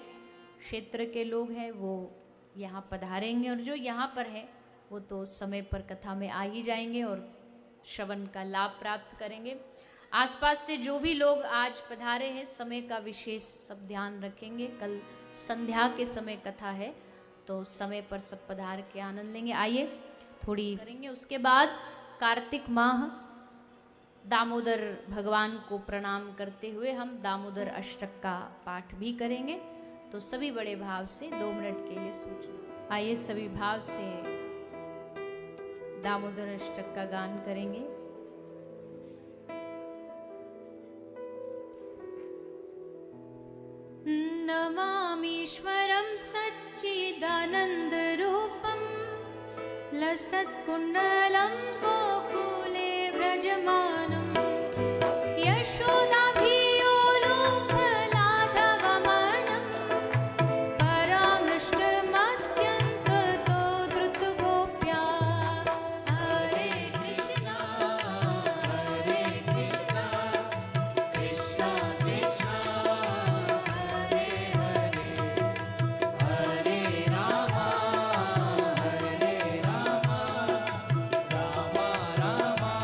क्षेत्र के लोग हैं, वो यहाँ पधारेंगे, और जो यहाँ पर हैं वो तो समय पर कथा में आ ही जाएंगे और श्रवण का लाभ प्राप्त करेंगे। आसपास से जो भी लोग आज पधारे हैं, समय का विशेष सब ध्यान रखेंगे। कल संध्या के समय कथा है तो समय पर सब पधार के आनंद लेंगे। आइए थोड़ी करेंगे। उसके बाद कार्तिक माह दामोदर भगवान को प्रणाम करते हुए हम दामोदर अष्टक का पाठ भी करेंगे। तो सभी बड़े भाव से 2 मिनट के लिए सूचना। आइए सभी भाव से दामोदर अष्टक का गान करेंगे। नमामीश्वरं सच्चिदानंद रूपं लसत्कुण्डलं गोकुले व्रजमानं यशोदाभियोलोकलाघवमनं परामृष्टमत्यन्ततो द्रुतगोप्या। हरे कृष्णा कृष्णा कृष्णा हरे हरे, हरे रामा रामा रामा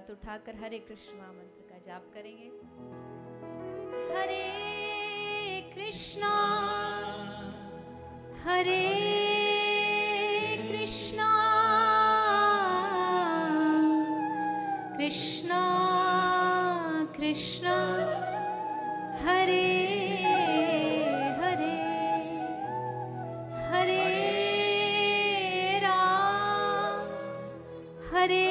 हाथ उठाकर हरे कृष्ण महामंत्र का जाप करेंगे। हरे कृष्णा हरे कृष्णा कृष्णा कृष्णा हरे हरे हरे राम हरे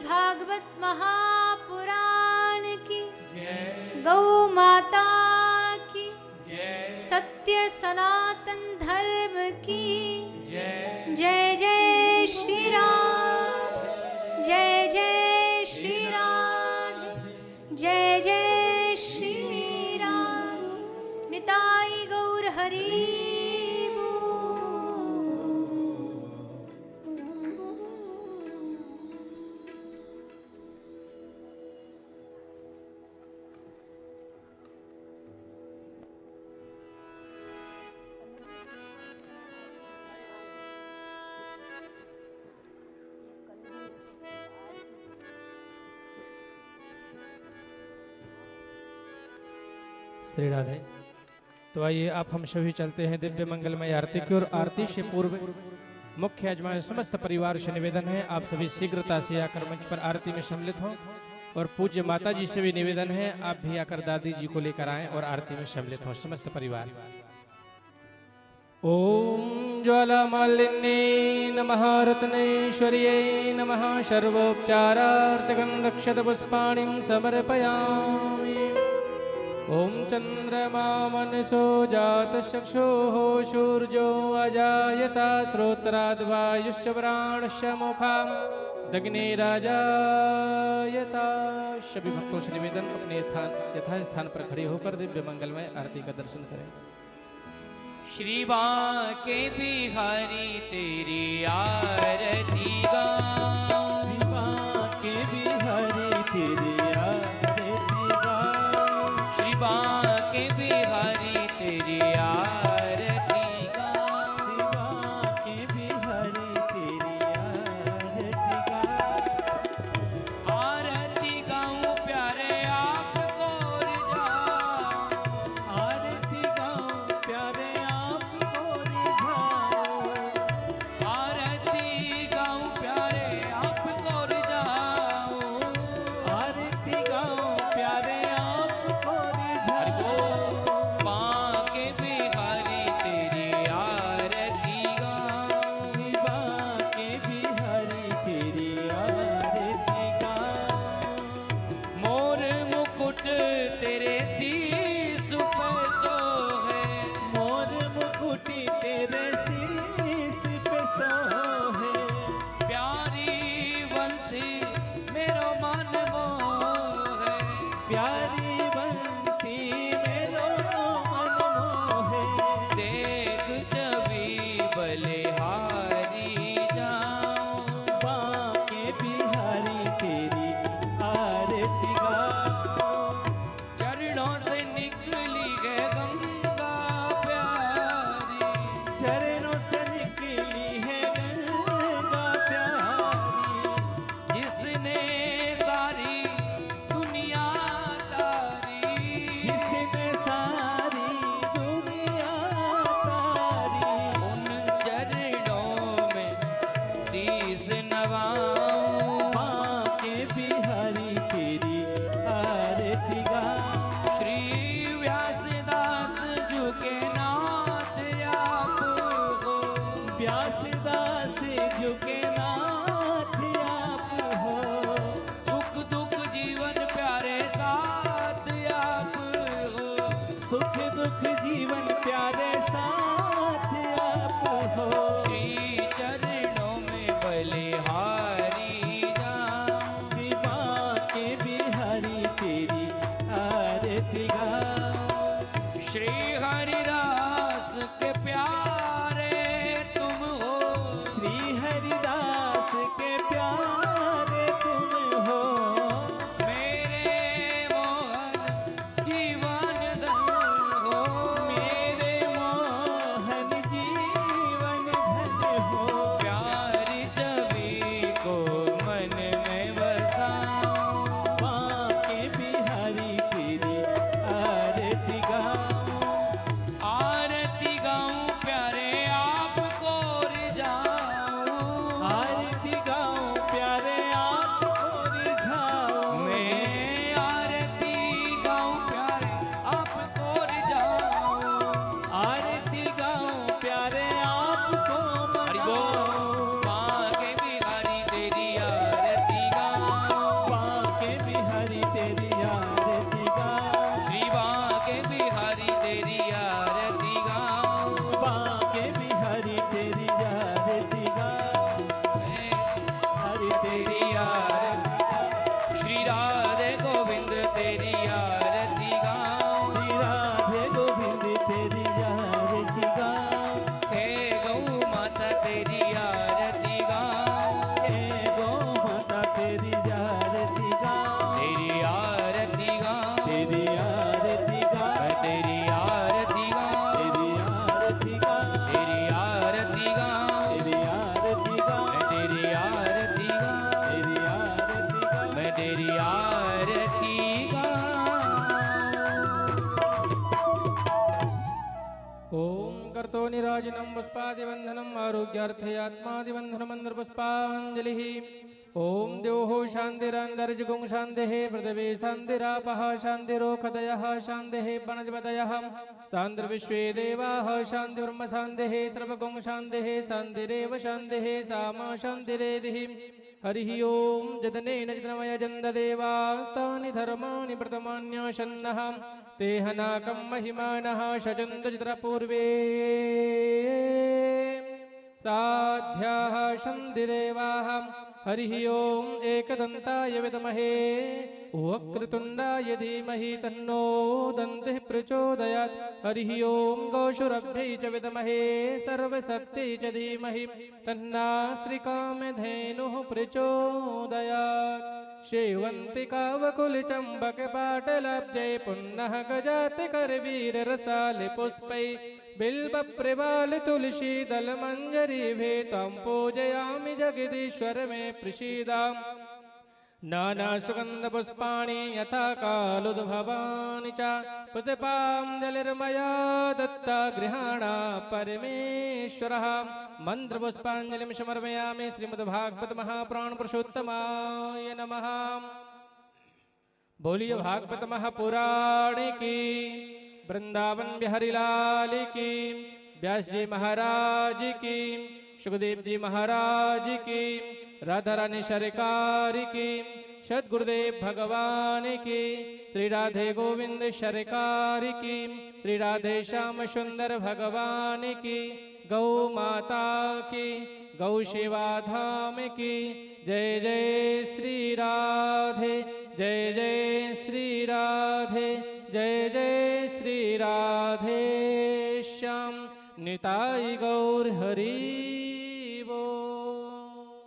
भागवत महापुराण की गौ माता की सत्य सनातन धर्म की जय जय श्री राम जय जय श्री राम जय जय श्री राम निताई गौर हरि श्री राधे। तो आइए आप हम सभी चलते हैं दिव्य मंगलमय आरती की ओर। आरती से पूर्व मुख्य यजमान समस्त परिवार से निवेदन है आप सभी शीघ्रता से आकर मंच पर आरती में सम्मिलित हों और पूज्य माता जी से भी निवेदन है आप भी आकर दादी जी को लेकर आएं और आरती में सम्मिलित हों समस्त परिवार। ओम ज्वालामालिन्ये नमः रत्नेश्वर्यै नमः सर्वोपचारार्थकं रक्षत पुष्पाणिं समर्पयामि। ओम चंद्रमा मनसो जात चक्षुः सूर्यो अजायता श्रोत्राद्वायुश्च प्राणश्च मुखां दग्नेराजायता। सभी भक्तों से निवेदन अपने यथा स्थान पर खड़े होकर दिव्य मंगलमय आरती का दर्शन करें। श्री बांके बिहारी तेरी आरती गाऊं श्री बांके बिहारी तेरी आरती गाऊं श्री बांके बिहारी तेरी आरती गाऊं श्री बांके बिहारी तेरी आरती गाऊं आरती गाऊं प्यारे आपको रिझाऊं आरती गाऊं प्यारे आपको रिझाऊं आरती गाऊं प्यारे आपको रिझाऊं आरती गाऊं प्यारे आपको रिझाऊं बांके बिहारी तेरी आरती गाऊं श्री बांके बिहारी तेरी आरती गाऊं मोर मुकुट तेरे शीश पे सोहे मोर मुकुटी तेरे शीश पे सोहे प्यारी बंसी मेरो मन मोहे प्यारी बंसी मेरो मन मोहे देख छवि बलिहारी जाऊं बांके बिहारी तेरी आरती गाऊं चरणों से निकली है गंगा प्यारी चरणों से निकली है गंगा प्यारी जिसने सारी दुनिया तारी जिसने सारी प्यासदास झुके नाथ आप हो। सुख दुख जीवन प्यारे साथ आप हो। सुख दुख जीवन प्यारे साथ आप हो। श्री चरणों में बलिहारी जाऊं। शिवा के बिहारी तेरी आरती गाऊं। श्री हरिदास के प्यारे तुम हो। श्री हरिदास के प्यारे तुम हो। मेरे मोहन जीवन धन हो। मेरे मोहन जीवन धन हो। प्यारी छवि को मन में बसाऊं। बांके बिहारी तेरी आरती गाऊं। आरती गाऊं प्यारे आपको रिझाऊं। आरती गाऊं प्यारे आपको रिझाऊं। मैं आरती गाऊं प्यारे आपको रिझाऊं। आरती गाऊं प्यारे आपको हरि बोल। बांके बिहारी तेरी आरती गाऊं। बांके बिहारी तेरी आरती गाऊं। श्री बांके बिहारी तेरी आरती गाऊं। बांके बिहारी तेरी आरती गाऊं। हरि तेरी आरती श्री राधे गोविंद तेरी आरती गाऊं। श्री राधे गोविंद तेरी आरती गाऊं। हे गौ माता तेरी आरती गाऊं। हे गो माता तेरी आरती गाऊं। तेरी आरती गाऊं। तेरी आरती गाऊं। मैं तेरी आरती गाऊं। तेरी आरती गाऊं। तेरी आरती गाऊं। तेरी आरती गाऊं। मैं तेरी आरती गाऊं। तेरी आरती गाऊं। मैं तेरी आरती गाऊं। ओम कर्तो निराजनं पुष्पादिवंदनम आरोग्यार्थे आत्मादिवंदनमंद्रपुष्पांजलिः। ओम द्योः शान्तिरन्तरिजगुं शान्तिः पृथिवी शान्तिरापः शान्तिरोखदयः शान्तिः वनस्पतयः शान्तिर्विश्वे देवाः शान्तिर्ब्रह्म शान्तिः सर्वगुं शान्तिः शान्तिरेव शान्तिः सामा शान्तिरेधिः। हरिः ओम जतनेन जतनमयजन्ददेवास्तानि धर्माणि प्रथमान्याशन्नः ते हनाकं महिमानः शचन्दचित्रपूर्वे साध्याः शन्तिदेवाः। हरिः ओम एकदन्ताय विद्महे वक्रतुण्डाय धीमहि तन्नो दन्तिः प्रचोदयात्। हरिः ओम गौशुरभ्यै च विद्महे सर्वशक्त्यै च धीमहि तन्नास्रिकामधेनुः प्रचोदयात्। शेवन्तिकावकुलचम्बकपाटलाब्जै पुन्नः गजाति करवीररसाले पुष्पै बिल्बप्रवाल तुलसी दलमञ्जरीभे त्वां पूजयामि जगदीश्वर मे प्रसीदाम्। नानासुगन्धपुष्पाणि यथा कालोद्भवानि च पुष्पाञ्जलिर्मया दत्ता गृहाण परमेश्वरः। मन्त्रपुष्पाञ्जलिं समर्पयामि श्रीमद्भागवत महापुराण पुरुषोत्तमाय नमः। बोलिए भागवत महापुराण की, वृंदावन बिहारी लाल की, व्यास जी महाराज की, सुखदेव जी महाराज की, राधा रानी सरकार की, सदगुरुदेव भगवान की, श्री राधे गोविंद सरकार की, श्री राधे श्याम सुंदर भगवान की, गौ माता की, गौ सेवा धाम की। जय जय श्री राधे, जय जय श्री राधे, जय जय श्री राधे श्याम। निताई गौर हरि।